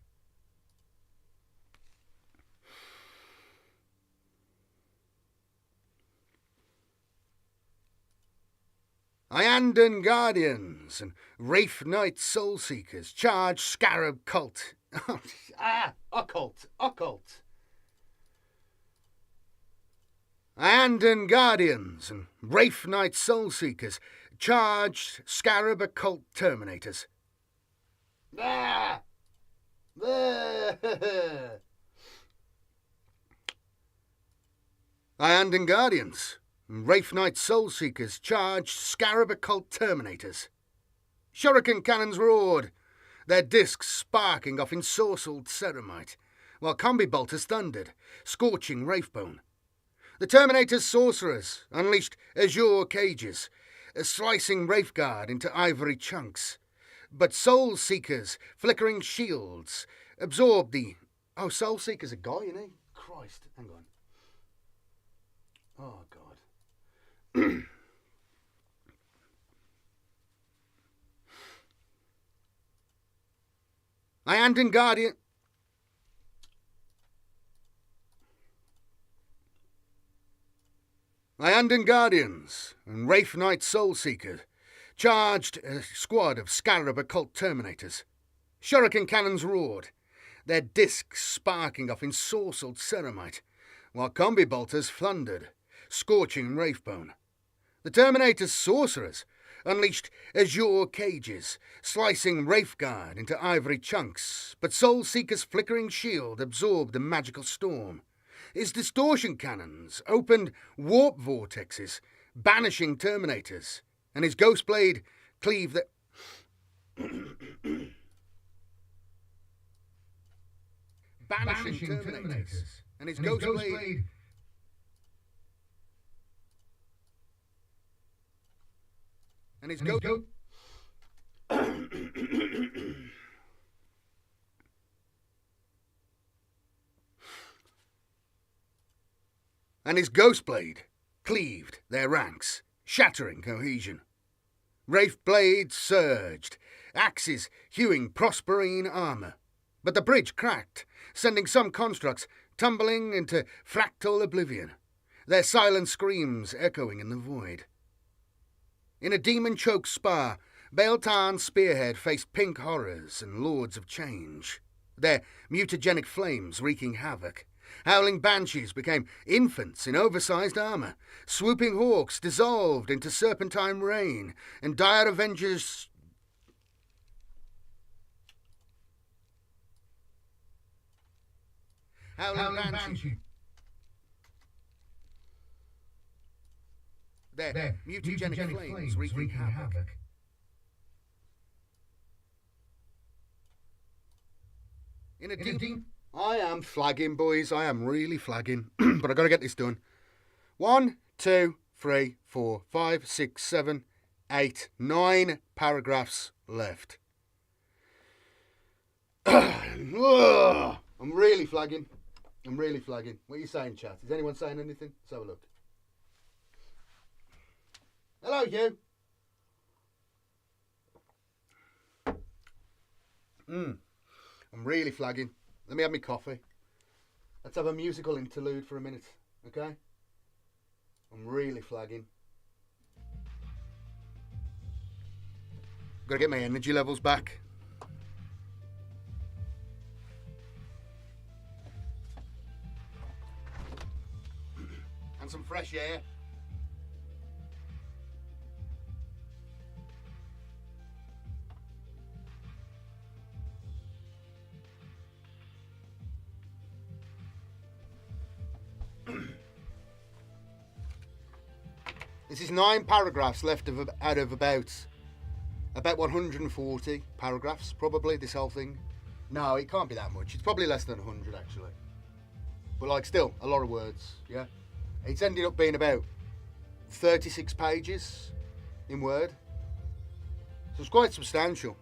Iandan Guardians and Wraith Knight Soulseekers charge Scarab Cult. Occult. Iandan Guardians and Wraith Knight Soulseekers charged Scarab Occult Terminators. Iandan Guardians and Wraith Knight Soulseekers charged Scarab Occult Terminators. Shuriken cannons roared, their discs sparking off ensorcelled ceramite, while combi bolters thundered, scorching Wraithbone. The Terminator's sorcerers unleashed azure cages, slicing Wraithguard into ivory chunks. But Soul Seekers' flickering shields absorbed the... Oh, Soul Seeker's a guy, isn't he? Christ, hang on. Oh, God. Iandan Guardian... Iandan Guardians and Wraith Knight Soulseeker charged a squad of Scarab Occult Terminators. Shuriken cannons roared, their discs sparking off ensorcelled ceramite, while combi bolters thundered, scorching Wraithbone. The Terminator's sorcerers unleashed azure cages, slicing Wraithguard into ivory chunks, but Soulseeker's flickering shield absorbed the magical storm. His distortion cannons opened warp vortexes, banishing Terminators, and his Ghostblade cleaved the... banishing Terminators, and his Ghostblade... And his Ghostblade... and his Ghostblade cleaved their ranks, shattering cohesion. Wraith blades surged, axes hewing Prosperine armour, but the bridge cracked, sending some constructs tumbling into fractal oblivion, their silent screams echoing in the void. In a demon-choked spar, Bael'Tarn's spearhead faced pink horrors and lords of change, their mutagenic flames wreaking havoc. Howling banshees became infants in oversized armour. Swooping hawks dissolved into serpentine rain, and dire avengers... Howling banshee... Their mutagenic flames wreaking havoc. In a deep... I am flagging, boys. I am really flagging. But I've got to get this done. 1, 2, 3, 4, 5, 6, 7, 8, 9 paragraphs left. I'm really flagging. I'm really flagging. What are you saying, chat? Is anyone saying anything? Let's have a look. Hello, you. I'm really flagging. Let me have my coffee. Let's have a musical interlude for a minute, okay? I'm really flagging. Got to get my energy levels back. And some fresh air. This is 9 paragraphs left out of about 140 paragraphs, probably, this whole thing. No, it can't be that much. It's probably less than 100, actually. But, like, still, a lot of words, yeah? It's ended up being about 36 pages in Word. So it's quite substantial.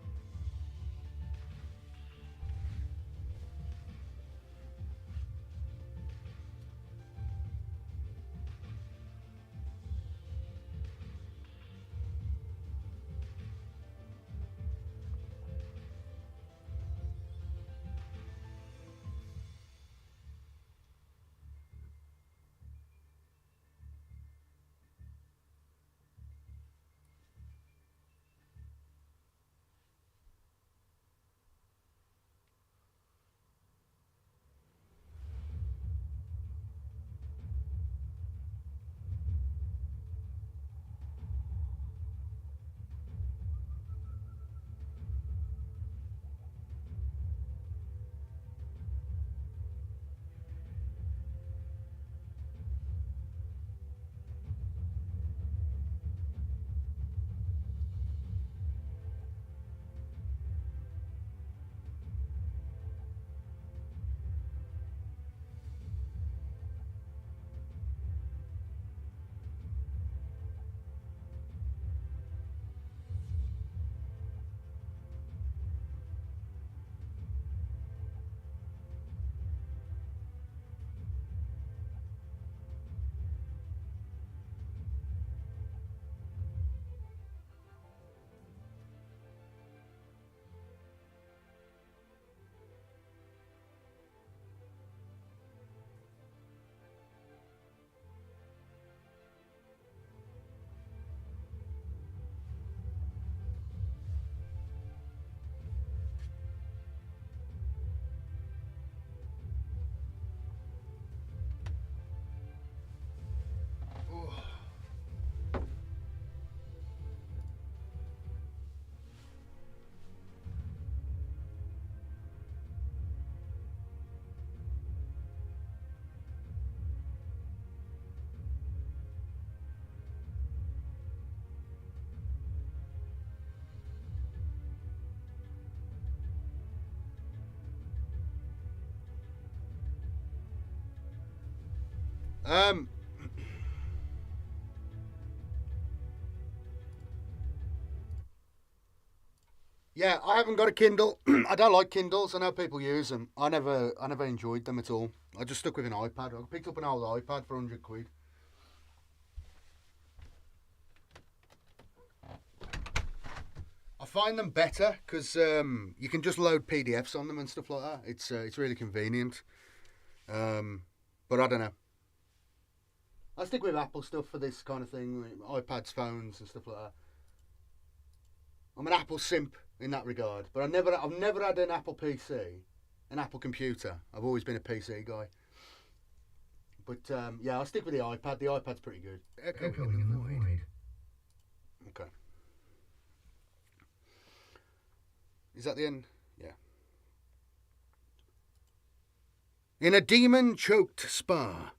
Yeah, I haven't got a Kindle. I don't like Kindles. I know people use them. I never enjoyed them at all. I just stuck with an iPad. I picked up an old iPad for £100. I find them better because you can just load PDFs on them and stuff like that. It's really convenient. But I don't know. I stick with Apple stuff for this kind of thing, iPads, phones, and stuff like that. I'm an Apple simp in that regard, but I've never had an Apple PC, an Apple computer. I've always been a PC guy. But yeah, I'll stick with the iPad. The iPad's pretty good. Echoing in the void. Okay. Is that the end? Yeah. In a demon-choked spa,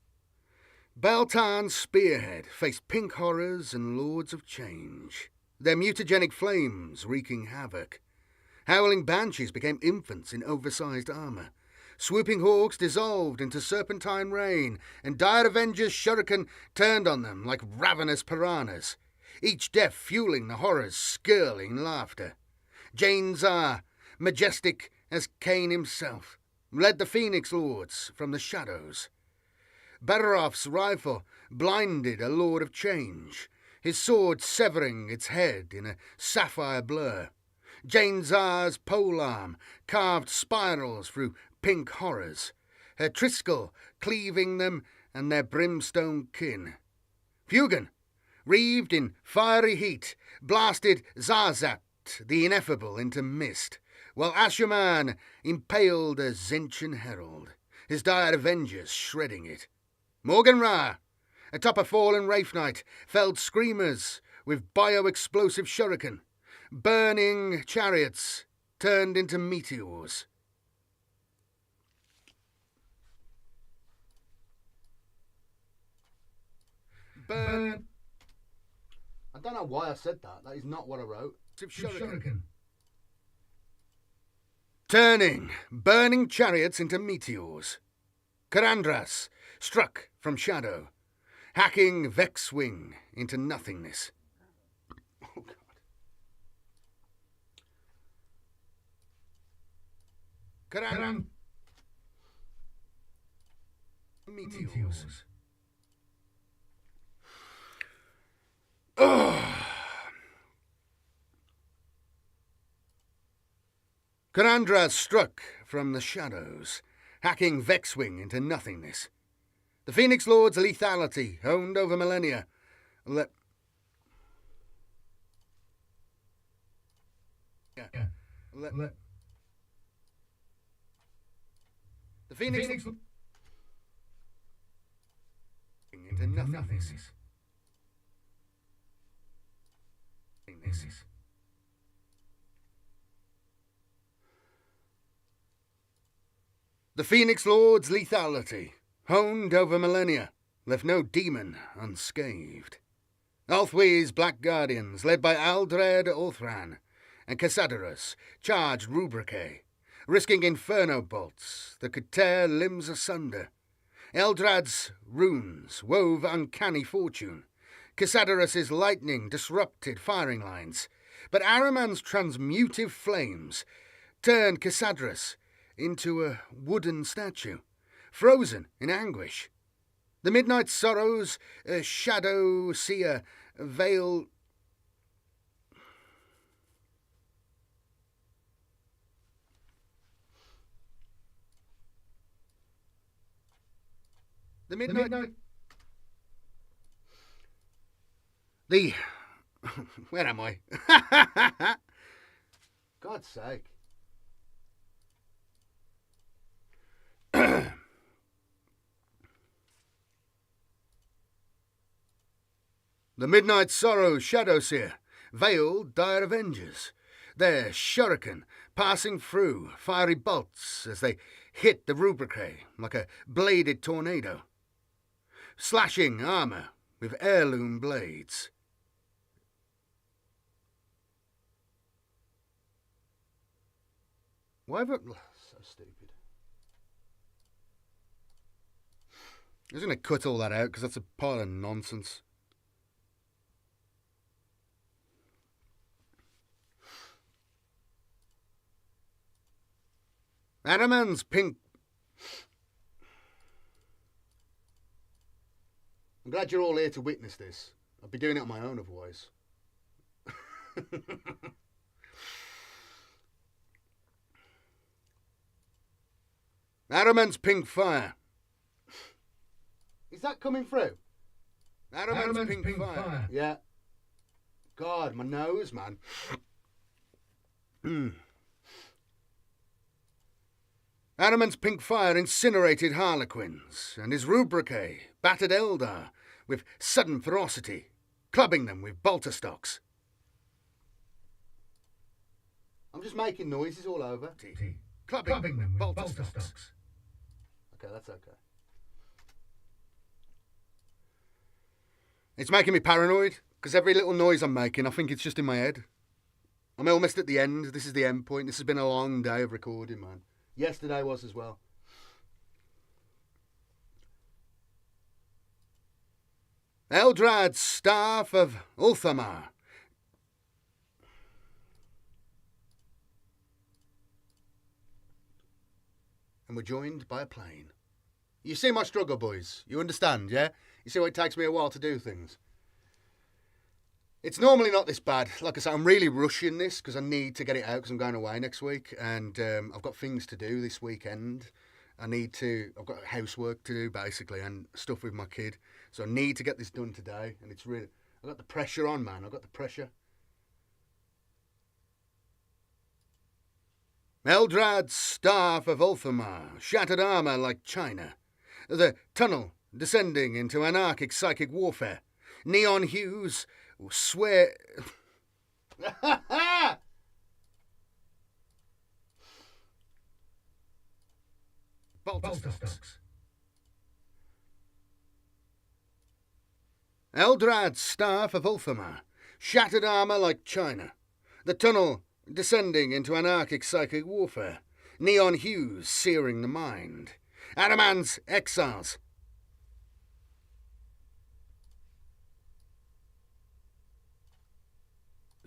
Baltan's spearhead faced pink horrors and lords of change, their mutagenic flames wreaking havoc. Howling banshees became infants in oversized armour, Swooping hawks dissolved into serpentine rain, and dire avengers' shuriken turned on them like ravenous piranhas, each death fueling the horror's skirling laughter. Jain Zar, majestic as Cain himself, led the Phoenix Lords from the shadows. Bararoth's rifle blinded a Lord of Change, his sword severing its head in a sapphire blur. Jain Zar's polearm carved spirals through pink horrors, her Triskel cleaving them and their brimstone kin. Fugan, wreathed in fiery heat, blasted Zarzat the ineffable into mist, while Asherman impaled a Zinchen herald, his dire avengers shredding it. Morgan Ra, atop a fallen Wraith Knight, felled screamers with bio-explosive shuriken. Burning chariots turned into meteors. Burn. I don't know why I said that. That is not what I wrote. Shuriken. Turning, burning chariots into meteors. Karandras struck from shadow, hacking Vexwing into nothingness. Oh, God. Karan. Meteors. Karandras struck from the shadows, hacking Vexwing into nothingness. The Phoenix Lord's lethality, honed over millennia, The Phoenix into nothingness. The Phoenix Lord's lethality, honed over millennia, left no demon unscathed. Althwe's Black Guardians, led by Aldred Ulthran and Cassadarus, charged Rubricae, risking inferno bolts that could tear limbs asunder. Eldrad's runes wove uncanny fortune. Cassadarus's lightning disrupted firing lines, but Araman's transmutive flames turned Cassadarus into a wooden statue, frozen in anguish. The Midnight Sorrows, a shadow seer, veil... The Midnight... The... Where am I? God's sake. The Midnight Sorrow Shadowseer, veiled dire avengers, their shuriken passing through fiery bolts as they hit the Rubricae like a bladed tornado, slashing armour with heirloom blades. Why have I... So stupid. I was going to cut all that out because that's a pile of nonsense. Araman's pink... I'm glad you're all here to witness this. I'd be doing it on my own otherwise. Araman's pink fire. Is that coming through? Araman's pink fire. Yeah. God, my nose, man. Araman's pink fire incinerated Harlequins, and his Rubricae battered Eldar with sudden ferocity, clubbing them with bolter stocks. I'm just making noises all over. Clubbing them with bolter stocks. Okay, that's okay. It's making me paranoid, because every little noise I'm making, I think it's just in my head. I'm almost at the end. This is the end point. This has been a long day of recording, man. Yesterday was as well. Eldrad's staff of Ulthamar. And we're joined by a plane. You see my struggle, boys? You understand, yeah? You see why it takes me a while to do things? It's normally not this bad. Like I said, I'm really rushing this because I need to get it out because I'm going away next week. And I've got things to do this weekend. I've got housework to do, basically, and stuff with my kid. So I need to get this done today. And it's really, I've got the pressure on, man. I've got the pressure. Eldrad's staff of Ulthamar, shattered armour like china. The tunnel descending into anarchic psychic warfare. Neon hues swear... Bolterstocks. Eldrad's staff of Ulthamar, shattered armour like china. The tunnel descending into anarchic psychic warfare. Neon hues searing the mind. Araman's exiles.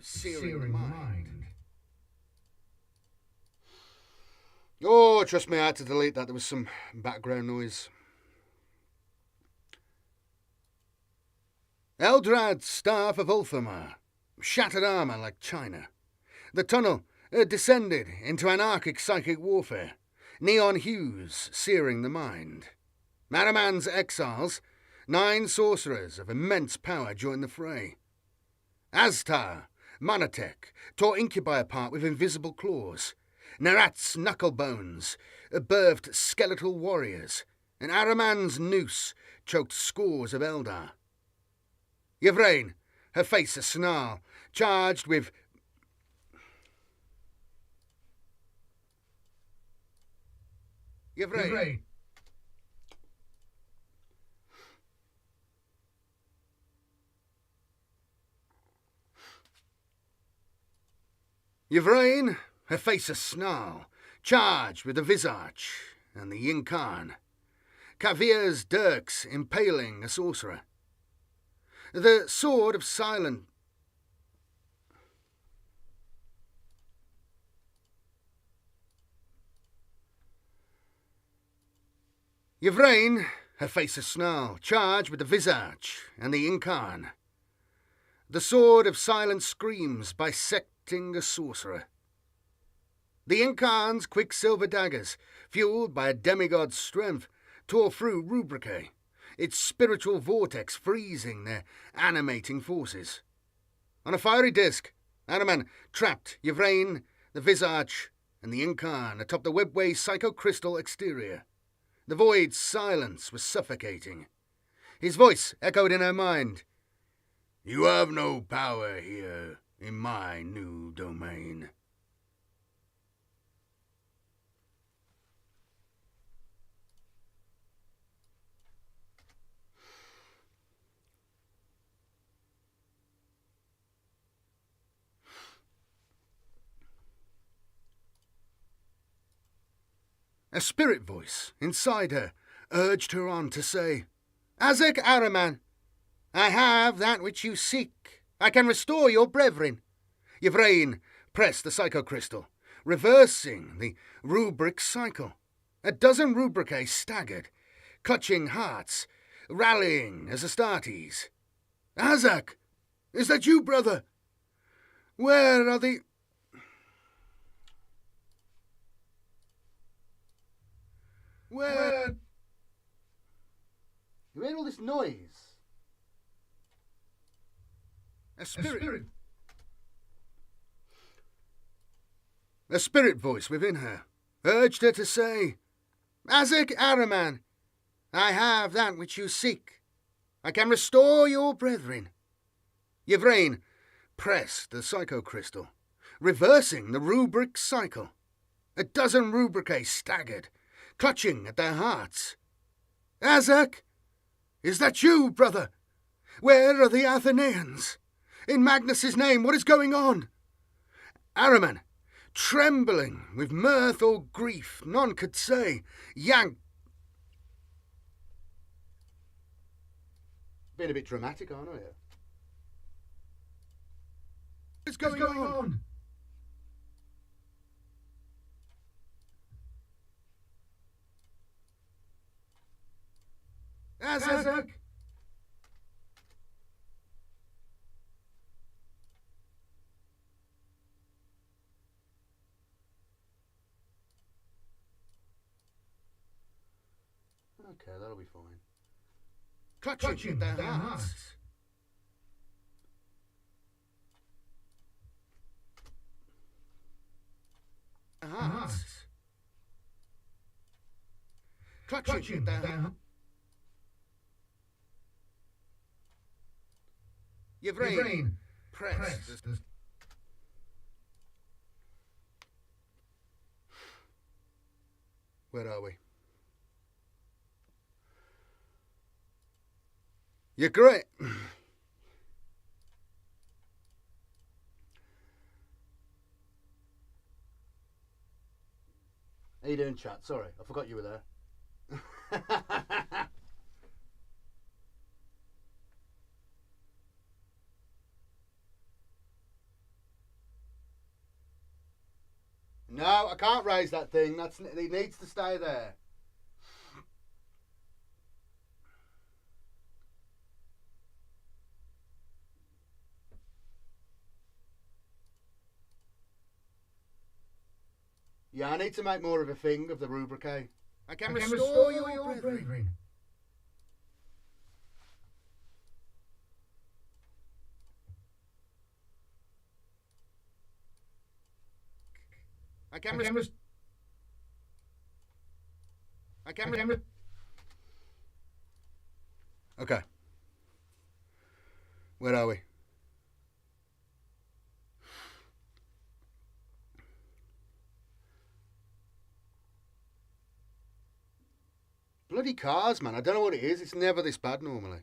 Searing the mind. Oh, trust me, I had to delete that. There was some background noise. Eldrad's staff of Ulthamar, shattered armour like china. The tunnel descended into anarchic psychic warfare. Neon hues searing the mind. Maraman's exiles, 9 sorcerers of immense power join the fray. Aztar, Manatek, tore incubi apart with invisible claws. Narat's knucklebones birthed skeletal warriors, and Araman's noose choked scores of Eldar. Yvraine, her face a snarl, charged with... Yvraine. Yvraine, her face a snarl, charged with the visage and the Yinkan. Kavir's dirks impaling a sorcerer. The sword of silent... Yvraine, her face a snarl, charged with the visage and the Incarn. The sword of silent screams bisecting a sorcerer. The Incarn's quicksilver daggers, fueled by a demigod's strength, tore through Rubricae, its spiritual vortex freezing their animating forces. On a fiery disc, Araman trapped Yvraine, the visage, and the Incarn atop the webway psychocrystal exterior. The void's silence was suffocating. His voice echoed in her mind. You have no power here in my new domain. A spirit voice inside her urged her on to say, Azek Araman, I have that which you seek. I can restore your brethren. Yvraine pressed the psychocrystal, reversing the rubric cycle. A dozen rubricae staggered, clutching hearts, rallying as Astartes. Azak, is that you, brother? Where are the... Where? You hear all this noise? A spirit. A spirit voice within her urged her to say, Azek Araman, I have that which you seek. I can restore your brethren. Yvraine pressed the psychocrystal, reversing the rubric cycle. A dozen rubricae staggered, clutching at their hearts. Azak, is that you, brother? Where are the Athenaeans? In Magnus's name, what is going on? Araman, trembling with mirth or grief, none could say, yanked. being a bit dramatic, aren't I? What's going on? Azak! Okay, that'll be fine. Clutching their hearts. Clutching their hearts. Yevrain, press. Where are we? You're great. How you doing, chat? Sorry, I forgot you were there. No, I can't raise that thing. It needs to stay there. Yeah, I need to make more of a thing of the rubrique. I can restore your brethren. I can Okay. Where are we? Bloody cars, man. I don't know what it is. It's never this bad normally.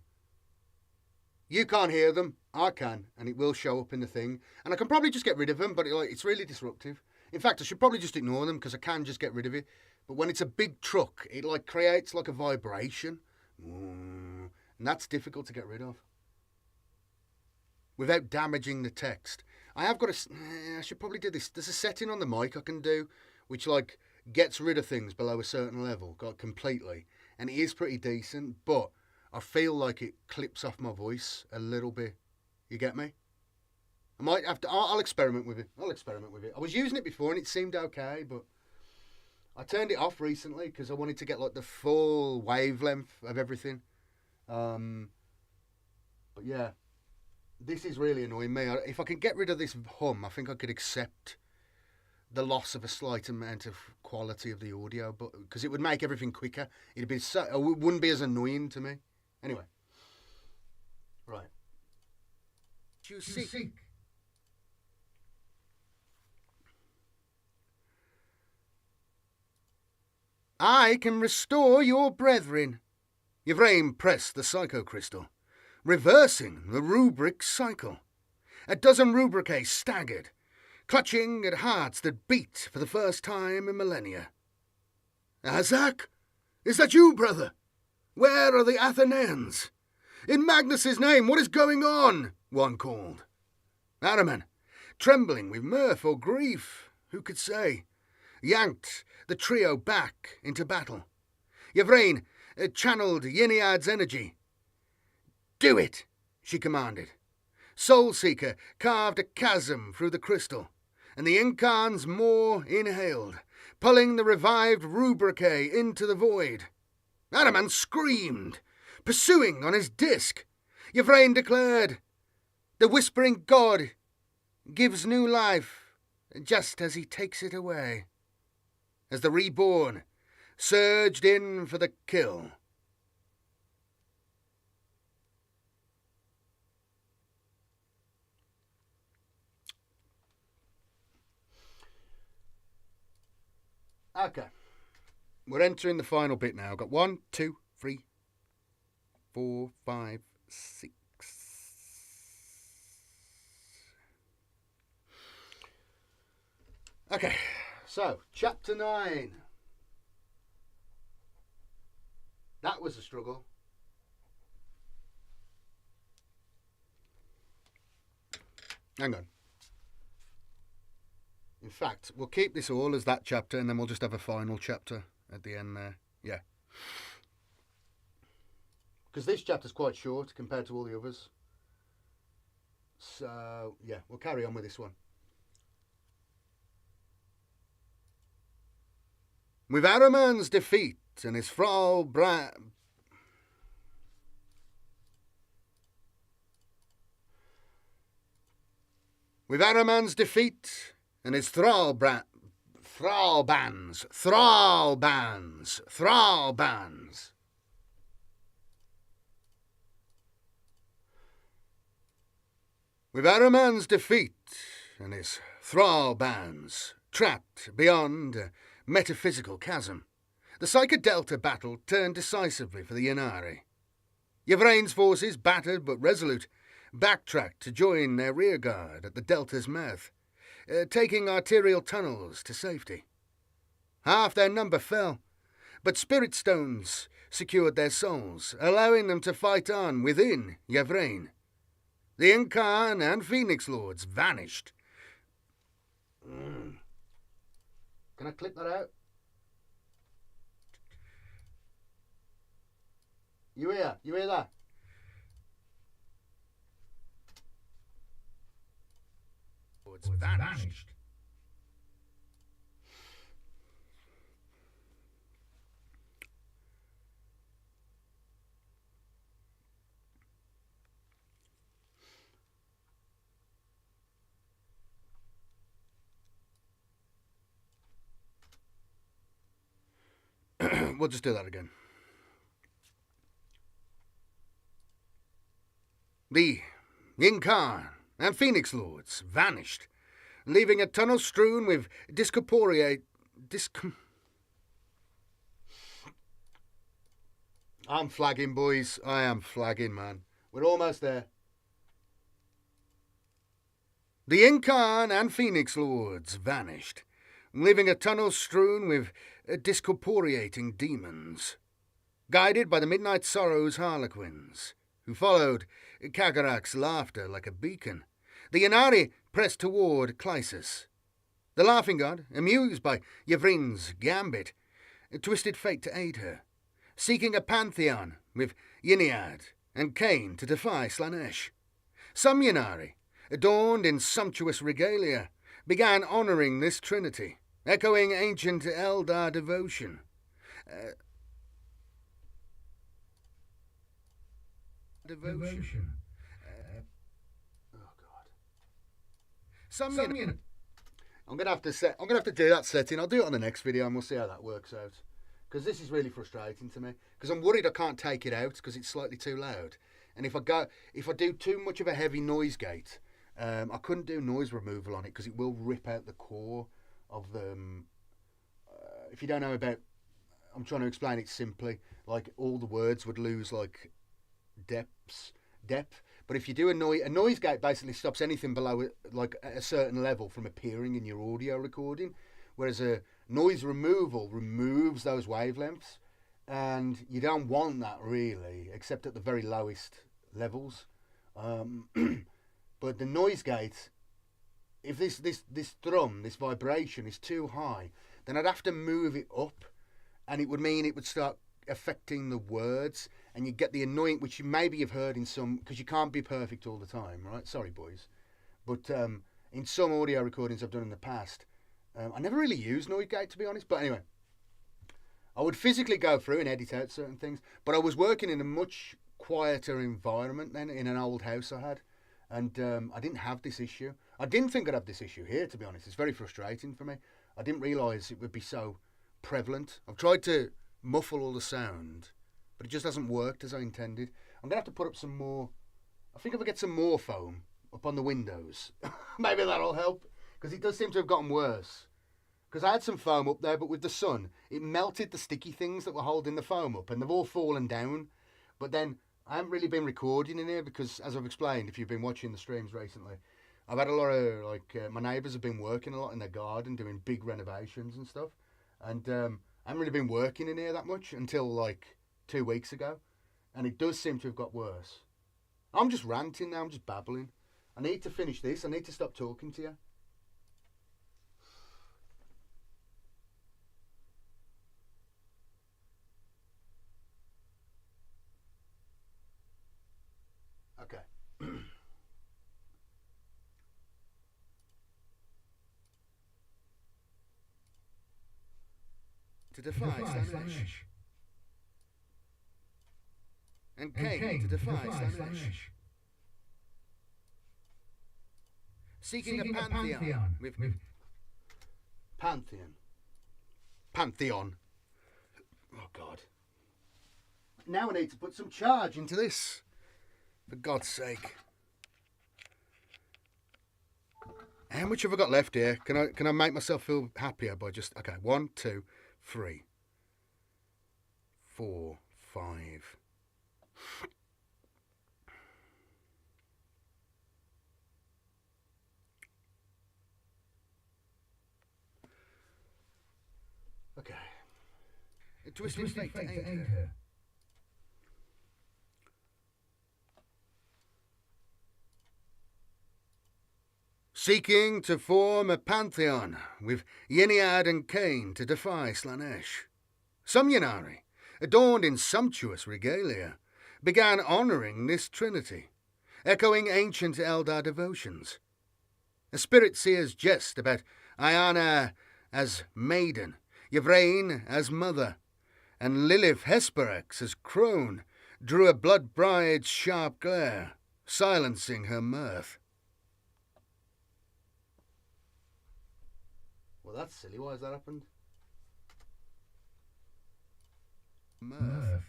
You can't hear them. I can, and it will show up in the thing. And I can probably just get rid of them, but it's really disruptive. In fact, I should probably just ignore them because I can just get rid of it. But when it's a big truck, it creates like a vibration. And that's difficult to get rid of. Without damaging the text. I should probably do this. There's a setting on the mic I can do, which gets rid of things below a certain level, completely. And it is pretty decent, but I feel like it clips off my voice a little bit. You get me? I might have to. I'll experiment with it. I was using it before and it seemed okay, but I turned it off recently because I wanted to get the full wavelength of everything. But yeah, this is really annoying me. If I could get rid of this hum, I think I could accept the loss of a slight amount of quality of the audio, but because it would make everything quicker. It wouldn't be as annoying to me. Anyway, right. You seek. I can restore your brethren. Yevrain pressed the psycho crystal, reversing the rubric cycle. A dozen rubricae staggered, clutching at hearts that beat for the first time in millennia. Azak? Is that you, brother? Where are the Athenians? In Magnus's name, what is going on? One called. Araman, trembling with mirth or grief, who could say, yanked the trio back into battle. Yevrain channeled Yinnari's energy. Do it, she commanded. Soul Seeker carved a chasm through the crystal, and the Incarn's maw inhaled, pulling the revived rubricae into the void. Araman screamed, pursuing on his disc. Yevrain declared, the Whispering God gives new life just as he takes it away. As the reborn surged in for the kill. Okay. We're entering the final bit now. I've got 1, 2, 3, 4, 5, 6. Okay, so chapter 9. That was a struggle. Hang on. In fact, we'll keep this all as that chapter, and then we'll just have a final chapter at the end there. Yeah. Because this chapter's quite short compared to all the others. So, yeah, we'll carry on with this one. With Ahriman's defeat and his Frau With Ahriman's defeat and his Thrallbands. With Ahriman's defeat and his Thrallbands trapped beyond a metaphysical chasm, the Psychodelta battle turned decisively for the Yinnari. Yvrain's forces, battered but resolute, backtracked to join their rearguard at the Delta's mouth, taking arterial tunnels to safety. Half their number fell, but spirit stones secured their souls, allowing them to fight on within Yvrain. The Incarn and Phoenix Lords vanished. Can I clip that out? You hear that? Lords vanished. We'll just do that again. The Incarn and Phoenix Lords vanished, leaving a tunnel strewn with I'm flagging, boys. I am flagging, man. We're almost there. The Incarn and Phoenix Lords vanished, leaving a tunnel strewn with discorporeating demons. Guided by the Midnight Sorrow's harlequins, who followed Kagarak's laughter like a beacon, the Yinnari pressed toward Clyus. The Laughing God, amused by Yvrain's gambit, twisted fate to aid her, seeking a pantheon with Yinnari and Cain to defy Slanesh. Some Yinnari, adorned in sumptuous regalia, began honouring this trinity, echoing ancient Eldar devotion. Devotion. Oh God. I'm gonna have to do that setting. I'll do it on the next video, and we'll see how that works out. Because this is really frustrating to me. Because I'm worried I can't take it out because it's slightly too loud. And if I do too much of a heavy noise gate, I couldn't do noise removal on it because it will rip out the core of the. If you don't know about, I'm trying to explain it simply. Like all the words would lose like depth. But if you do a noise gate, basically stops anything below like a certain level from appearing in your audio recording, whereas a noise removal removes those wavelengths, and you don't want that really, except at the very lowest levels. But the noise gate, if this drum, this vibration is too high, then I'd have to move it up, and it would mean it would start affecting the words, and you get the annoying, which you maybe you've heard in some, because you can't be perfect all the time, right? Sorry, boys. But in some audio recordings I've done in the past, I never really used noise gate, to be honest. But anyway, I would physically go through and edit out certain things, but I was working in a much quieter environment then, in an old house I had, and I didn't have this issue. I didn't think I'd have this issue here, to be honest. It's very frustrating for me. I didn't realise it would be so prevalent. I've tried to muffle all the sound, but it just hasn't worked as I intended. I'm going to have to put up some more. I think if I get some more foam up on the windows, maybe that'll help, because it does seem to have gotten worse. Because I had some foam up there, but with the sun, it melted the sticky things that were holding the foam up, and they've all fallen down. But then I haven't really been recording in here because, as I've explained, if you've been watching the streams recently, I've had a lot of, my neighbours have been working a lot in their garden, doing big renovations and stuff. And I haven't really been working in here that much until, 2 weeks ago. And it does seem to have got worse. I'm just ranting now, I'm just babbling. I need to finish this. I need to stop talking to you. Okay. To defy Slaanesh. And Cain to defy Slaanesh. Seeking a pantheon with Pantheon. Oh, God. Now I need to put some charge into this. For God's sake. How much have I got left here? Can I make myself feel happier by just... Okay, 1, 2, 3, 4, 5. Okay. A twisted fate to anchor. Seeking to form a pantheon with Yinnari and Cain to defy Slaanesh. Some Yinnari, adorned in sumptuous regalia, began honouring this trinity, echoing ancient Eldar devotions. A spirit seer's jest about Ayana as maiden, Yvraine as mother, and Lilith Hesperex as crone drew a blood bride's sharp glare, silencing her mirth. Well, that's silly. Why has that happened? Mirth.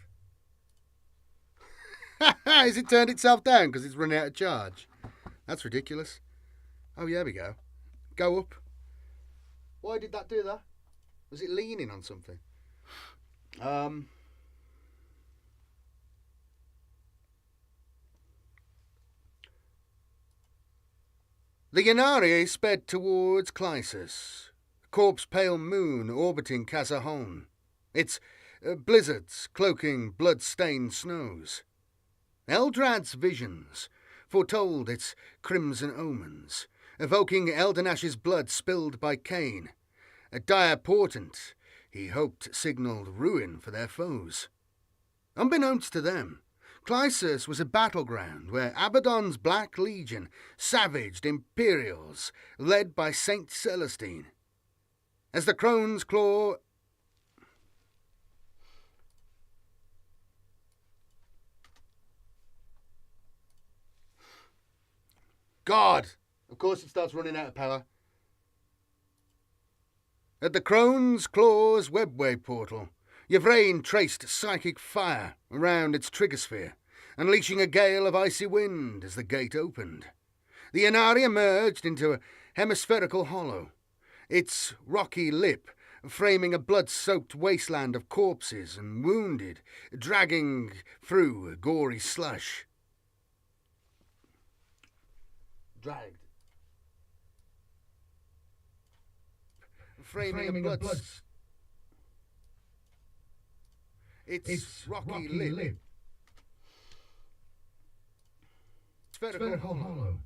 Has it turned itself down because it's running out of charge? That's ridiculous. Oh, yeah, we go. Go up. Why did that do that? Was it leaning on something? The Yinnari sped towards Clyus, corpse-pale moon orbiting Kazahon, its blizzards cloaking blood-stained snows. Eldrad's visions foretold its crimson omens, evoking Eldenash's blood spilled by Cain, a dire portent he hoped signalled ruin for their foes. Unbeknownst to them, Clyus was a battleground where Abaddon's Black Legion savaged Imperials led by Saint Celestine. As the Crone's Claw... God! Of course it starts running out of power. At the Crone's Claw's webway portal, Yvraine traced psychic fire around its triggersphere, unleashing a gale of icy wind as the gate opened. The Yinnari emerged into a hemispherical hollow, its rocky lip framing a blood-soaked wasteland of corpses and wounded, dragging through a gory slush. Dragged. Framing a blood... Its rocky lip. Spherical hollow.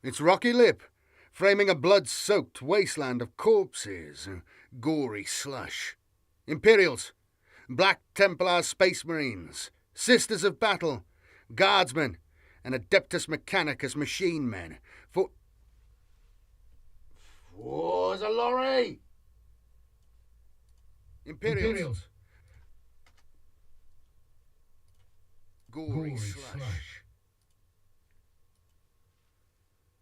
Its rocky lip, framing a blood-soaked wasteland of corpses and gory slush. Imperials, Black Templar Space Marines, Sisters of Battle, Guardsmen, and Adeptus Mechanicus machine men for... What's a lorry? Imperials. Gory slush.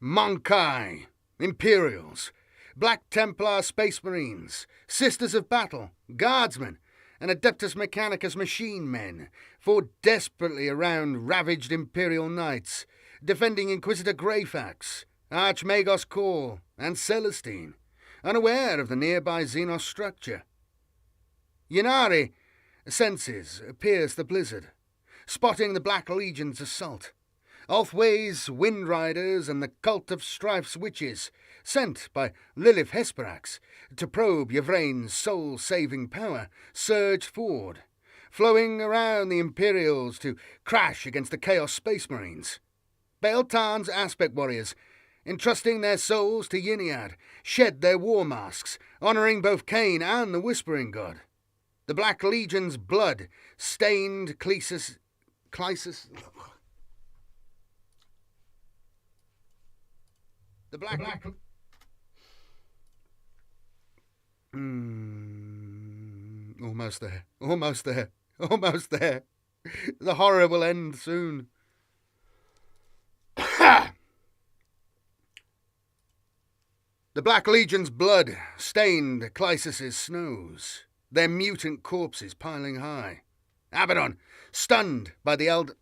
Monkai, Imperials, Black Templar Space Marines, Sisters of Battle, Guardsmen, and Adeptus Mechanicus machine men fought desperately around ravaged Imperial knights, defending Inquisitor Greyfax, Archmagos Cor, and Celestine, unaware of the nearby Xenos structure. Yinnari senses pierce the blizzard, spotting the Black Legion's assault. Ulthway's Wind Riders and the Cult of Strife's Witches, sent by Lilith Hesperax to probe Yvrane's soul-saving power, surged forward, flowing around the Imperials to crash against the Chaos Space Marines. Bael'Tarn's Aspect Warriors, entrusting their souls to Yinnari, shed their war masks, honouring both Cain and the Whispering God. The Black Legion's blood stained Clyus. The Black. Almost there. Almost there. Almost there. The horror will end soon. The Black Legion's blood stained Clyus' snows, their mutant corpses piling high. Abaddon, stunned by the Eldar.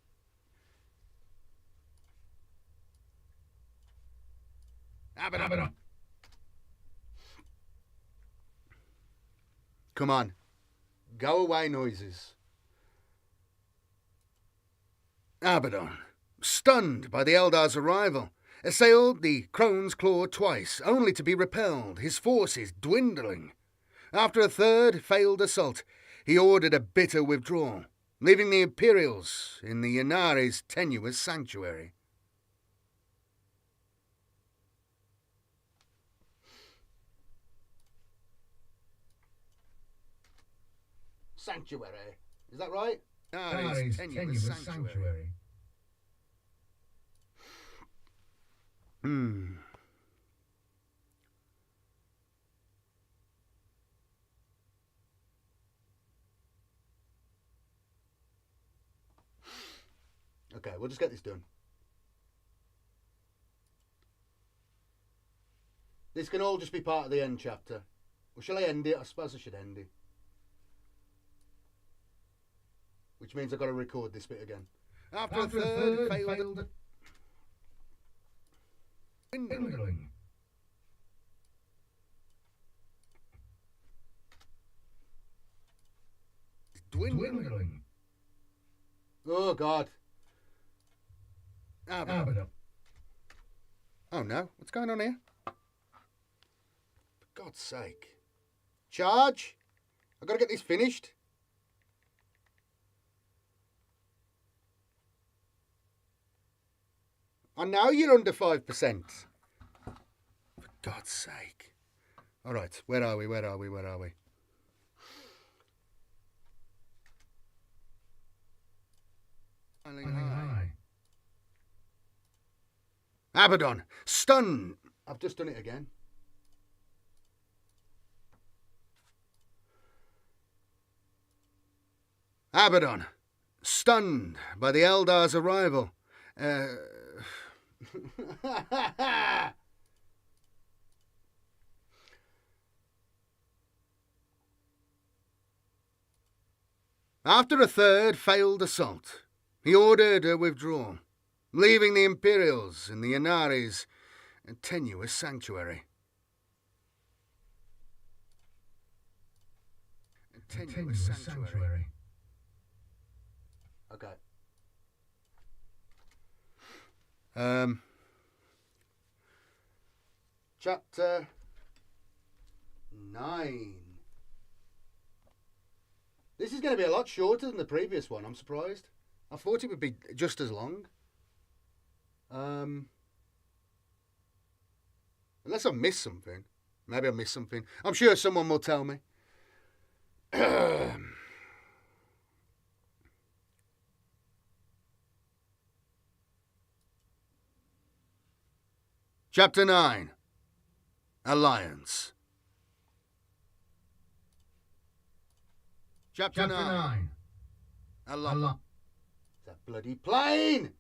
Abaddon. Come on. Go away, noises. Abaddon, stunned by the Eldar's arrival, assailed the Crone's Claw twice, only to be repelled, his forces dwindling. After a third failed assault, he ordered a bitter withdrawal, leaving the Imperials in the Yinnari's tenuous sanctuary. Sanctuary. Is that right? Yinnari's tenuous sanctuary. Okay, we'll just get this done. This can all just be part of the end chapter. Or shall I end it? I suppose I should end it. Which means I've got to record this bit again. After a third failed... Dwindling. Dwindling. Oh, God. Abaddon. Oh, no. What's going on here? For God's sake. Charge! I've got to get this finished. I know you're under 5%. For God's sake. All right, where are we? High. Abaddon, stunned. I've just done it again. Abaddon, stunned by the Eldar's arrival. After a third failed assault, he ordered a withdrawal, leaving the Imperials in the Yinnari's tenuous sanctuary. Tenuous sanctuary. Okay. Chapter 9. This is going to be a lot shorter than the previous one. I'm surprised. I thought it would be just as long. Unless I've missed something. Maybe I missed something. I'm sure someone will tell me. Chapter 9. Alliance. Chapter 9. Alliance. That bloody plane!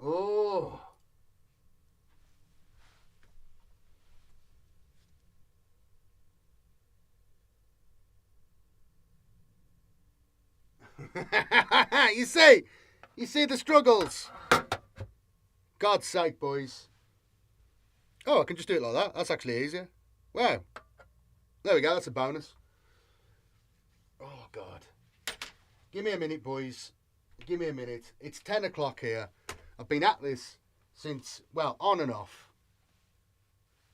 Oh. You see the struggles. God's sake, boys. Oh, I can just do it like that. That's actually easier. Wow. There we go. That's a bonus. Oh, God. Give me a minute, boys. Give me a minute. It's 10 o'clock here. I've been at this since, well, on and off.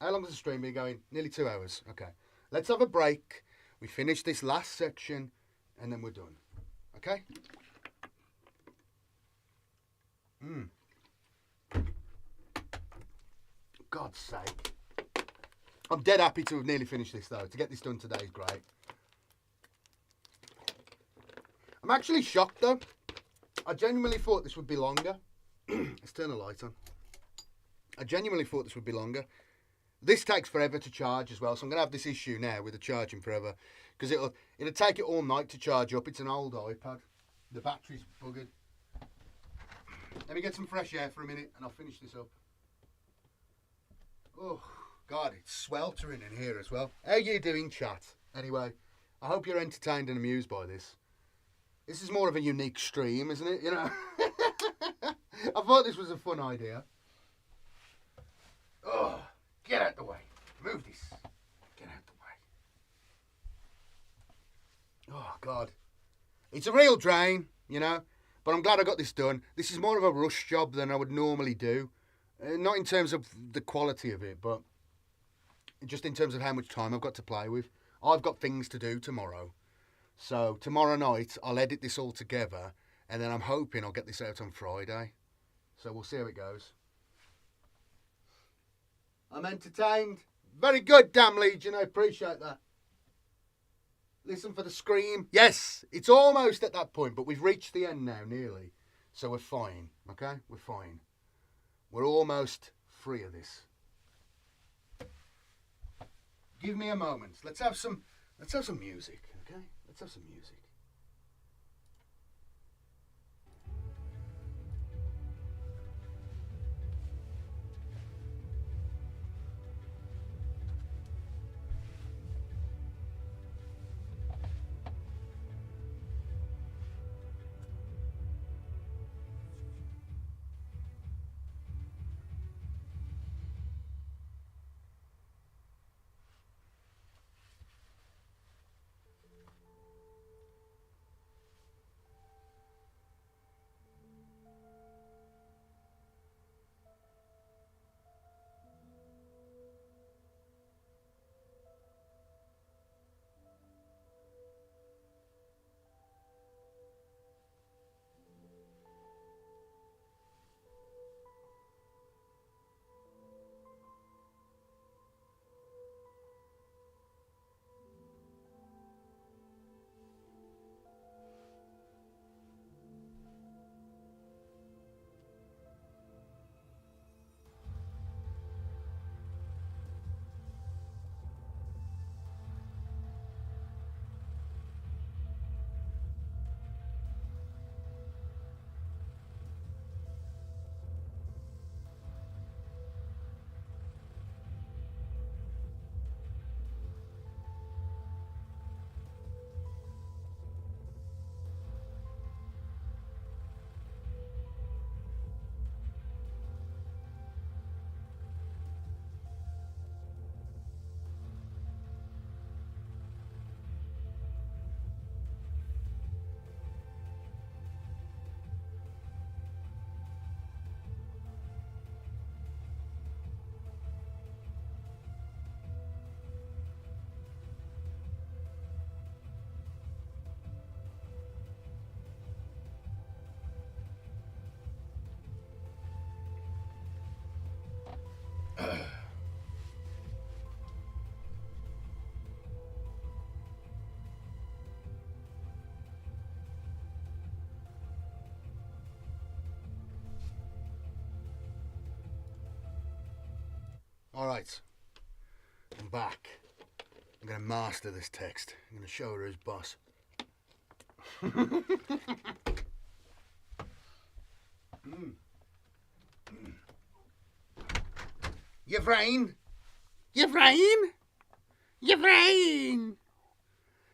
How long has the stream been going? Nearly 2 hours. Okay. Let's have a break. We finish this last section and then we're done. Okay? God's sake. I'm dead happy to have nearly finished this though. To get this done today is great. I'm actually shocked though. I genuinely thought this would be longer. Let's turn the light on. I genuinely thought this would be longer. This takes forever to charge as well, so I'm going to have this issue now with the charging forever. Because it'll take it all night to charge up. It's an old iPad. The battery's buggered. Let me get some fresh air for a minute and I'll finish this up. Oh, God, it's sweltering in here as well. How you doing, chat? Anyway, I hope you're entertained and amused by this. This is more of a unique stream, isn't it? You know? I thought this was a fun idea. Oh, get out the way. Move this. Get out the way. Oh, God. It's a real drain, you know, but I'm glad I got this done. This is more of a rush job than I would normally do. Not in terms of the quality of it, but just in terms of how much time I've got to play with. I've got things to do tomorrow. So tomorrow night, I'll edit this all together, and then I'm hoping I'll get this out on Friday. So we'll see how it goes. I'm entertained. Very good, damn Legion. I appreciate that. Listen for the scream. Yes, it's almost at that point, but we've reached the end now, nearly. So we're fine, okay? We're fine. We're almost free of this. Give me a moment. Let's have some music, okay? Let's have some music. All right, I'm back. I'm going to master this text. I'm going to show her who's boss. Yvrain! Yvrain! Yvrain!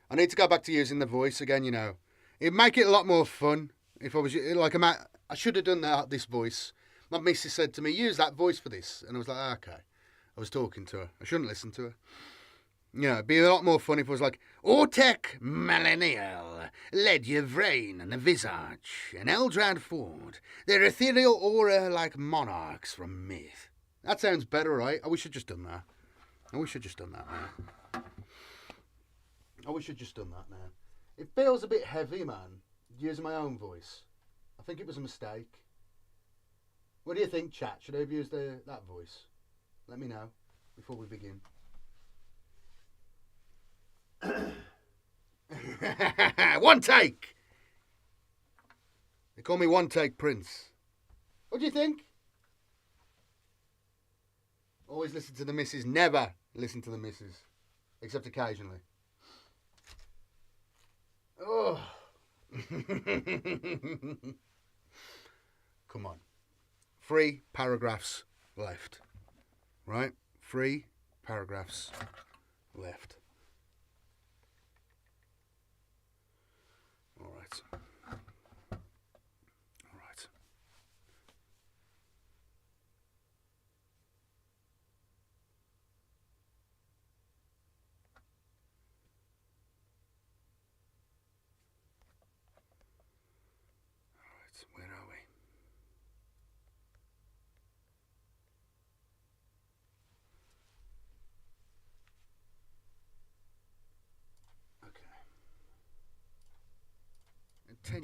I need to go back to using the voice again, you know. It'd make it a lot more fun if I was like, I should have done this voice. My missus said to me, use that voice for this. And I was like, okay. I was talking to her. I shouldn't listen to her. You know, it'd be a lot more fun if it was like, Autek Millennial, Ledya Vrain and the Visage, and Eldrad Ford, their ethereal aura like monarchs from myth. That sounds better, right? I wish I'd just done that. I wish I'd just done that now. It feels a bit heavy, man, using my own voice. I think it was a mistake. What do you think, chat? Should I have used that voice? Let me know before we begin. One take! They call me One Take Prince. What do you think? Always listen to the missus, never listen to the missus. Except occasionally. Oh. Come on. 3 paragraphs left. Right? 3 paragraphs left. All right. Where are we? Okay.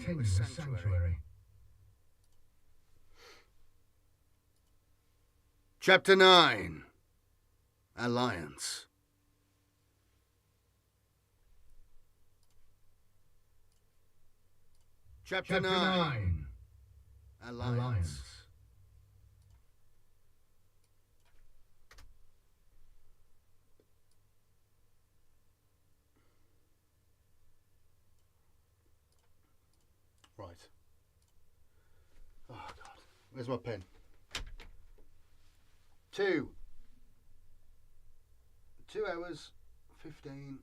Tenuous Sanctuary. Chapter 9. Alliance. Chapter 9. Alliance. Right. Oh, God. Where's my pen? 2 hours, 15:35.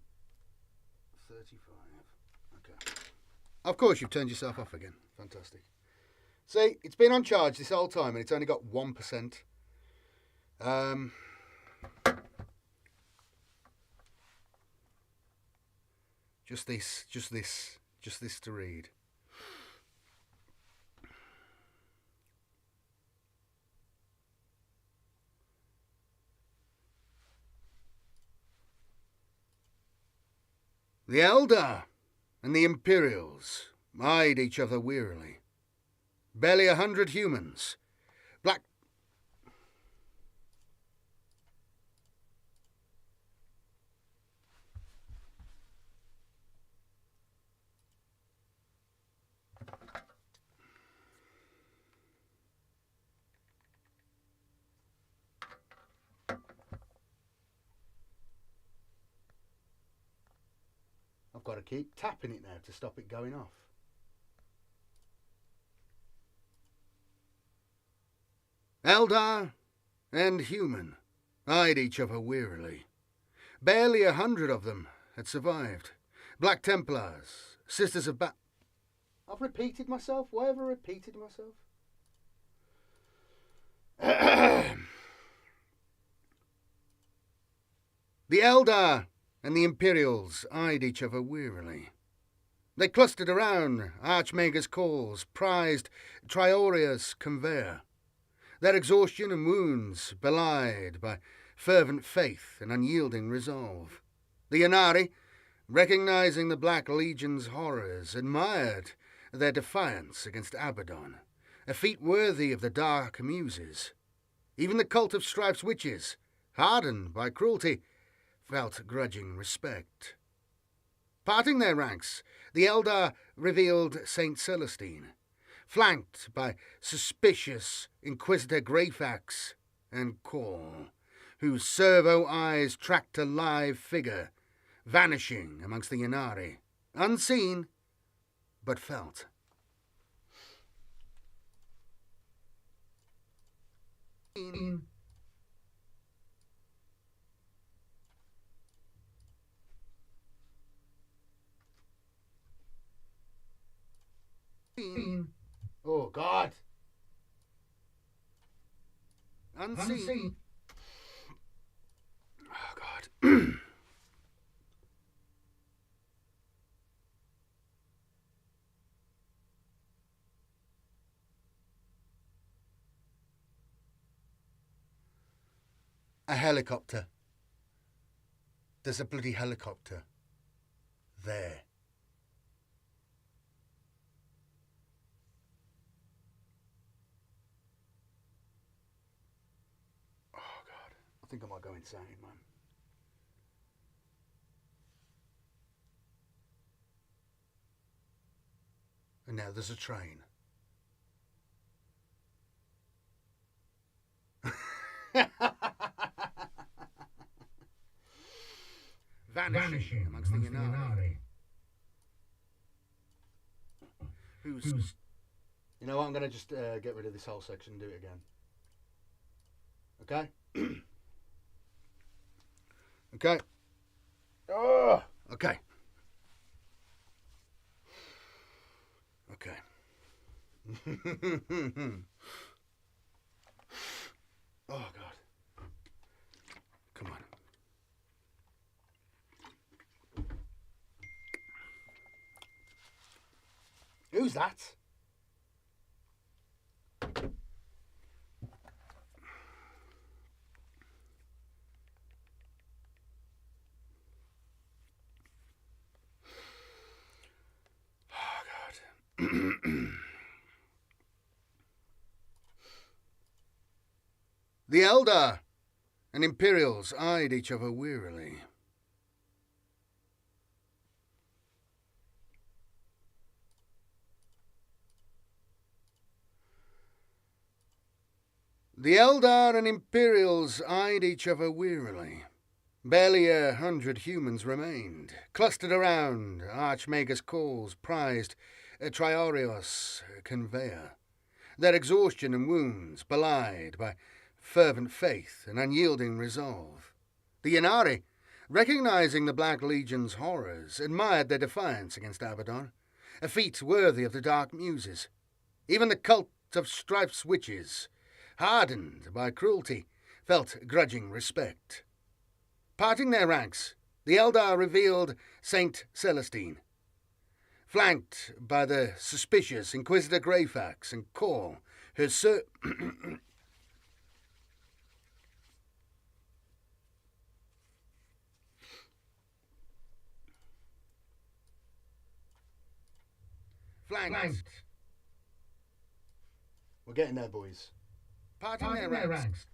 Okay. Of course, you've turned yourself off again. Fantastic. See, it's been on charge this whole time and it's only got 1%. Just this to read. The Eldar and the Imperials eyed each other wearily. Barely 100 humans. Black... I've got to keep tapping it now to stop it going off. Eldar and human eyed each other wearily. Barely 100 of them had survived. Black Templars, Sisters of I've repeated myself? Why have I repeated myself? The Eldar and the Imperials eyed each other wearily. They clustered around Archmage's calls, prized Trioria's conveyor, their exhaustion and wounds belied by fervent faith and unyielding resolve. The Yinnari, recognizing the Black Legion's horrors, admired their defiance against Aborder, a feat worthy of the Dark Muses. Even the cult of Strife's witches, hardened by cruelty, felt grudging respect. Parting their ranks, the Eldar revealed Saint Celestine, flanked by suspicious Inquisitor Greyfax and Cor, whose servo eyes tracked a live figure, vanishing amongst the Yinnari, unseen, but felt. Oh, God. Unseen. Oh, God. A helicopter. There's a bloody helicopter. There. Oh, God. I think I might go insane, man. And now there's a train. Vanishing amongst the Yinnari. Who's... You know what? I'm going to just get rid of this whole section and do it again. Okay? Okay. Oh! Okay. Okay. Oh, God. Come on. Who's that? Oh, God. The Eldar and Imperials eyed each other wearily. The Eldar and Imperials eyed each other wearily. Barely 100 humans remained, clustered around Archmagus Call's prized Triarios conveyor, their exhaustion and wounds belied by fervent faith and unyielding resolve. The Yinnari, recognizing the Black Legion's horrors, admired their defiance against Aborder, a feat worthy of the Dark Muses. Even the cult of Strife's witches, hardened by cruelty, felt grudging respect. Parting their ranks, the Eldar revealed Saint Celestine, flanked by the suspicious Inquisitor Greyfax and Call, her flanked. We're getting there, boys. Parting their ranks.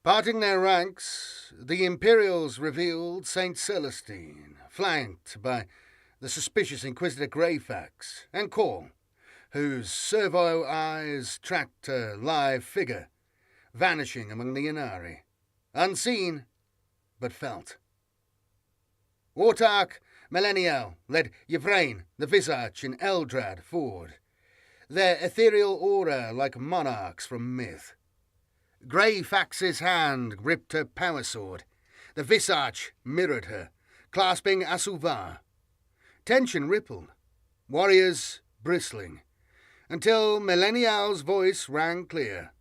Parting their ranks, the Imperials revealed Saint Celestine, flanked by the suspicious Inquisitor Greyfax and Call, whose servile eyes tracked her live figure, vanishing among the Yinnari, unseen but felt. Wartark Millennial led Yvrain, the Visage, and Eldrad forward, their ethereal aura like monarchs from myth. Greyfax's hand gripped her power sword. The Visage mirrored her, clasping Asuvar. Tension rippled, warriors bristling, until Millennial's voice rang clear.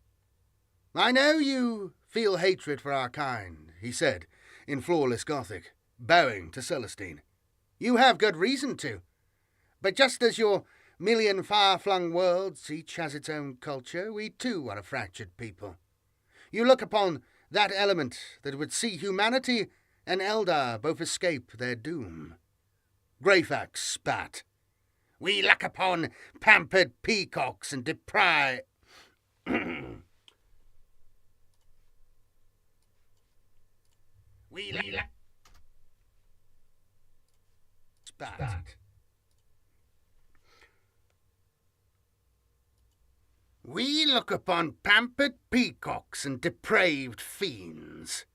"I know you feel hatred for our kind," he said, in flawless Gothic, bowing to Celestine. "You have good reason to. But just as your million far-flung worlds each has its own culture, we too are a fractured people. You look upon that element that would see humanity and Eldar both escape their doom." Greyfax spat. "We look upon pampered peacocks and deprive..." Spat. We look upon pampered peacocks and depraved fiends.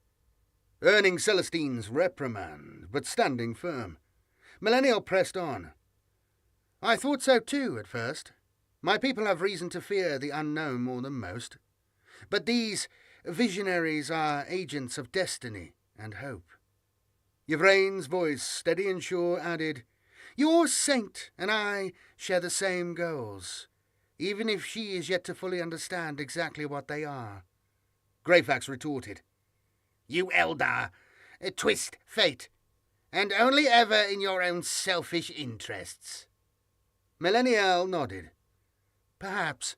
Earning Celestine's reprimand, but standing firm, Millennial pressed on. I thought so too at first. My people have reason to fear the unknown more than most. But these visionaries are agents of destiny and hope. Yvraine's voice, steady and sure, added, Your saint and I share the same goals, even if she is yet to fully understand exactly what they are. Greyfax retorted, You Eldar, twist fate, and only ever in your own selfish interests. Millennial nodded. Perhaps.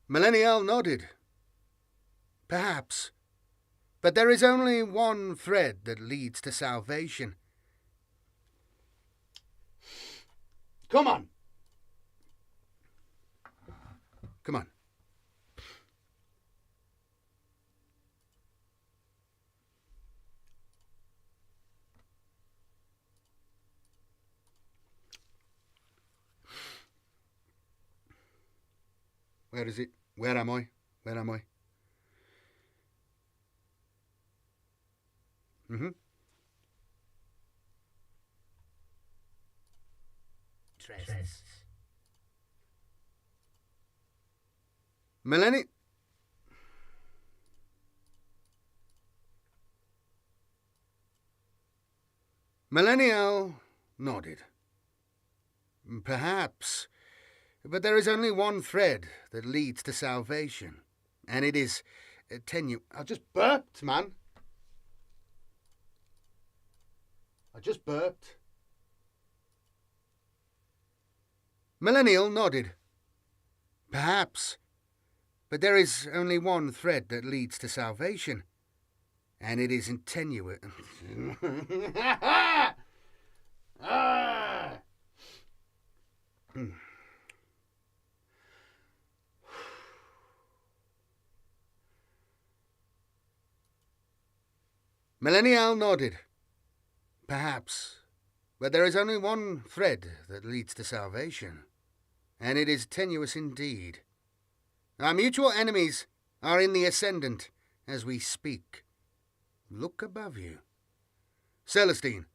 Millennial nodded. Perhaps. But there is only one thread that leads to salvation. Come on. Come on. Where is it? Where am I? Where am I? Interests. Millennial nodded. Perhaps. But there is only one thread that leads to salvation, and it is tenuous. I just burped, man. I just burped. Millennial nodded. Perhaps. But there is only one thread that leads to salvation, and it is tenuous. Millennial nodded. Perhaps. But there is only one thread that leads to salvation, and it is tenuous indeed. Our mutual enemies are in the ascendant as we speak. Look above you. Celestine,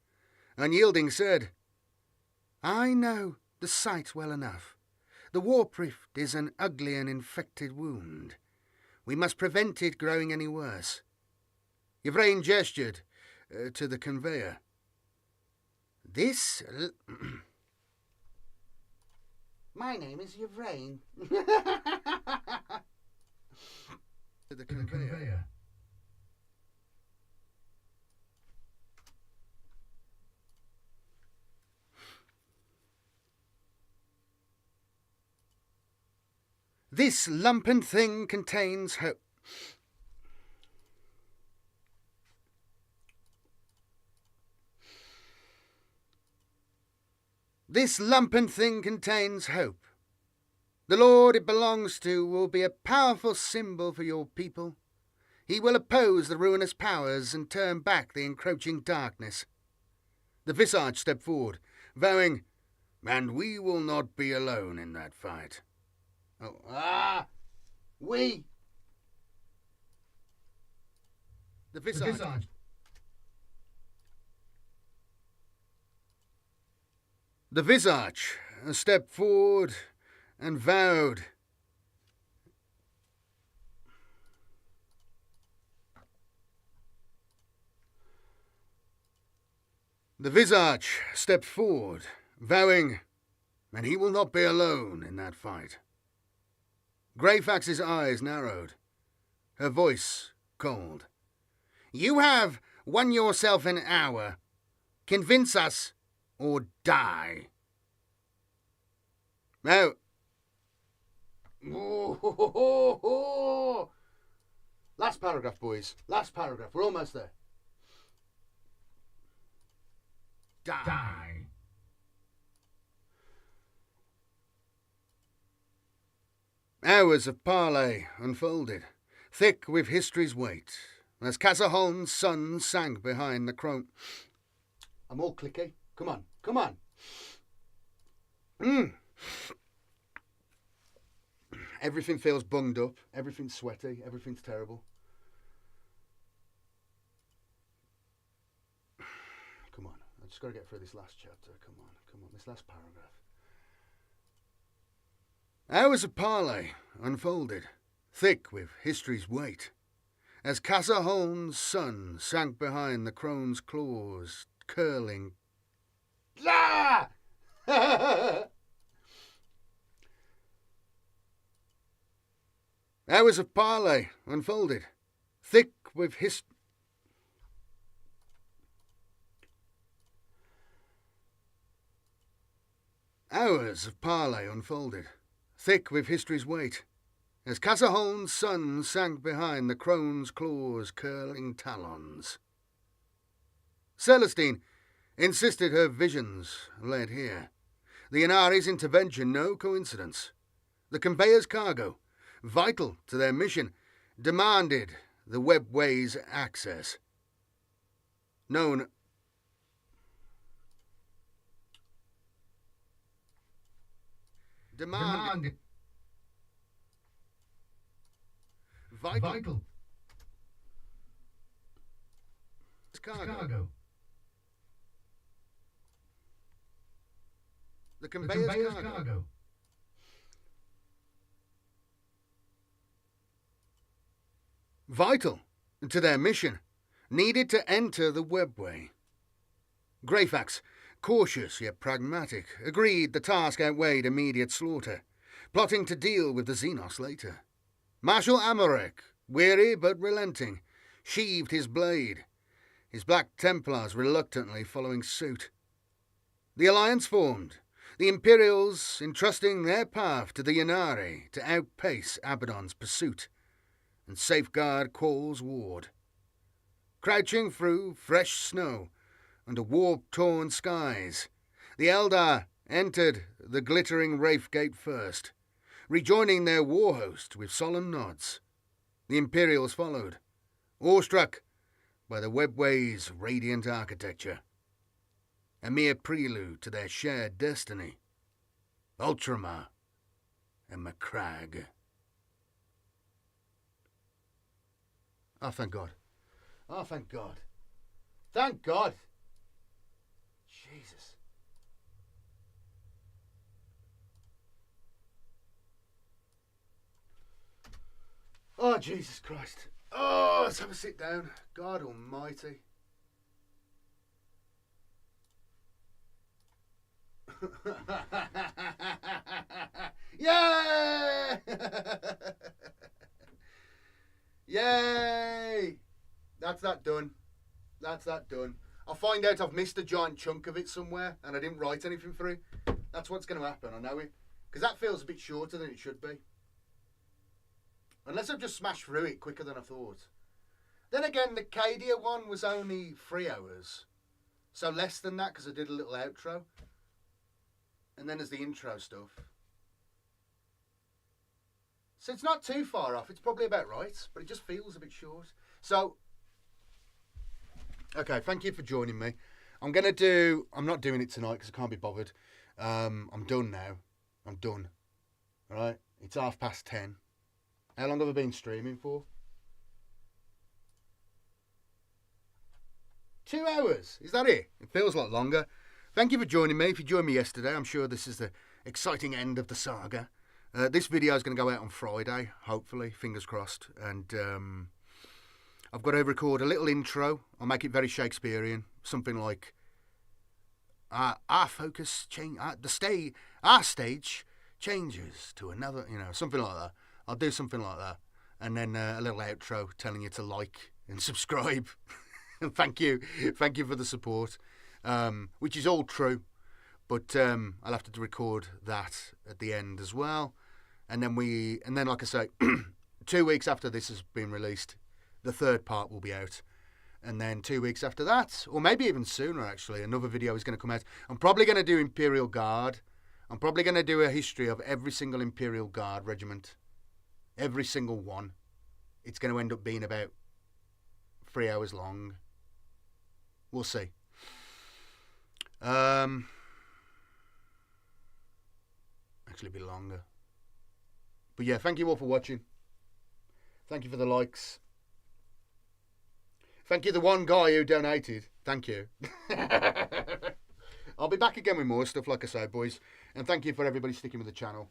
unyielding, said, I know the sight well enough. The warp rift is an ugly and infected wound. We must prevent it growing any worse. Yvraine gestured to the conveyor. This... My name is Yvraine. To the conveyor. This lumpen thing contains hope. This lumpen thing contains hope. The Lord it belongs to will be a powerful symbol for your people. He will oppose the ruinous powers and turn back the encroaching darkness. The Visage stepped forward, vowing, And we will not be alone in that fight. We. The Visage. The Visage stepped forward and vowed. The Visage stepped forward, vowing, and he will not be alone in that fight. Greyfax's eyes narrowed, her voice cold. You have won yourself an hour. Convince us or die. Now, last paragraph, boys. Last paragraph. We're almost there. Die. Hours of parley unfolded, thick with history's weight. as Casaholm's sun sank behind the crone. I'm all clicky. Come on, come on. Everything feels bunged up. Everything's sweaty. Everything's terrible. Come on. I just got to get through this last chapter. Come on, come on. This last paragraph. Hours of parley unfolded, thick with history's weight, as Casaholm's sun sank behind the crone's claws, curling. Ah! Hours of parley unfolded, thick with Hours of parley unfolded, thick with history's weight, as Casaholm's sun sank behind the crone's claws' curling talons. Celestine insisted her visions led here. The Yinnari's intervention no coincidence. The conveyor's cargo, vital to their mission, demanded the webway's access. Known demanded vital cargo. The conveyor's cargo. Vital to their mission, needed to enter the webway. Greyfax, cautious yet pragmatic, agreed the task outweighed immediate slaughter, plotting to deal with the Xenos later. Marshal Amalric, weary but relenting, sheathed his blade, his Black Templars reluctantly following suit. The alliance formed, the Imperials entrusting their path to the Yinnari to outpace Abaddon's pursuit and safeguard Quall's ward. Crouching through fresh snow under warp-torn skies, the Eldar entered the glittering Wraith Gate first, rejoining their war host with solemn nods. The Imperials followed, awestruck by the webway's radiant architecture, a mere prelude to their shared destiny. Ultramar and Macragge. Oh, thank God. Oh, thank God. Thank God. Jesus. Oh, Jesus Christ. Oh, let's have a sit down. God almighty. Yay! Yay! That's that done. That's that done. I'll find out I've missed a giant chunk of it somewhere and I didn't write anything for it. That's what's going to happen, I know it. Because that feels a bit shorter than it should be. Unless I've just smashed through it quicker than I thought. Then again, the Cadia one was only 3 hours. So less than that because I did a little outro. And then there's the intro stuff. So it's not too far off. It's probably about right, but it just feels a bit short. So, okay, thank you for joining me. I'm not doing it tonight because I can't be bothered. I'm done now. I'm done. All right? It's 10:30. How long have I been streaming for? 2 hours. Is that it? It feels a lot longer. Thank you for joining me. If you joined me yesterday, I'm sure this is the exciting end of the saga. This video is going to go out on Friday, hopefully, fingers crossed. And I've got to record a little intro. I'll make it very Shakespearean, something like our focus change, our stage changes to another, something like that. I'll do something like that, and then a little outro telling you to like and subscribe. And thank you for the support, which is all true. But I'll have to record that at the end as well. And then like I say, 2 weeks after this has been released, the third part will be out. And then 2 weeks after that, or maybe even sooner actually, another video is going to come out. I'm probably going to do Imperial Guard. I'm probably going to do a history of every single Imperial Guard regiment. Every single one. It's going to end up being about 3 hours long. We'll see. Actually, a bit longer. But yeah, thank you all for watching. Thank you for the likes. Thank you, the one guy who donated. Thank you. I'll be back again with more stuff, like I say, boys. And thank you for everybody sticking with the channel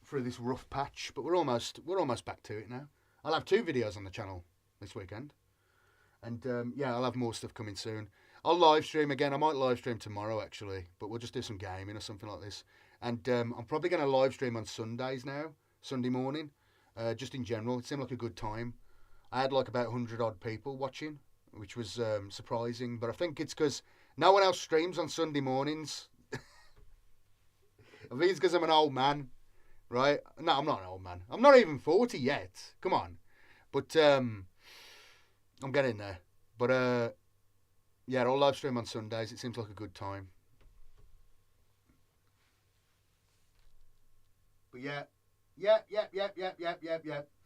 through this rough patch. But we're almost back to it now. I'll have 2 videos on the channel this weekend. And yeah, I'll have more stuff coming soon. I'll live stream again. I might live stream tomorrow, actually. But we'll just do some gaming or something like this. And I'm probably going to live stream on Sundays now. Sunday morning. Just in general. It seemed like a good time. I had like about 100 odd people watching, which was surprising. But I think it's because no one else streams on Sunday mornings. I think it's because I'm an old man, right? No, I'm not an old man. I'm not even 40 yet. Come on. But I'm getting there. But yeah, I'll live stream on Sundays. It seems like a good time. But yeah.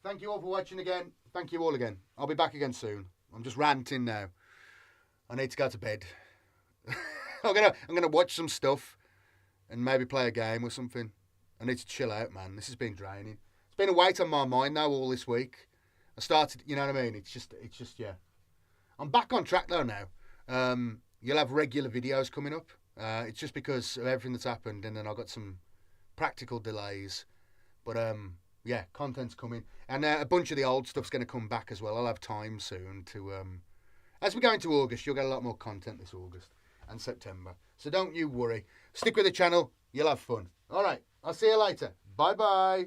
Thank you all for watching again. Thank you all again. I'll be back again soon. I'm just ranting now. I need to go to bed. I'm gonna watch some stuff and maybe play a game or something. I need to chill out, man. This has been draining. It's been a weight on my mind now all this week. I started, you know what I mean? It's just yeah. I'm back on track though now. You'll have regular videos coming up. It's just because of everything that's happened, and then I've got some practical delays. But yeah, content's coming, and a bunch of the old stuff's going to come back as well. I'll have time soon to as we go into August, you'll get a lot more content this August and September. So don't you worry. Stick with the channel. You'll have fun. All right. I'll see you later. Bye bye.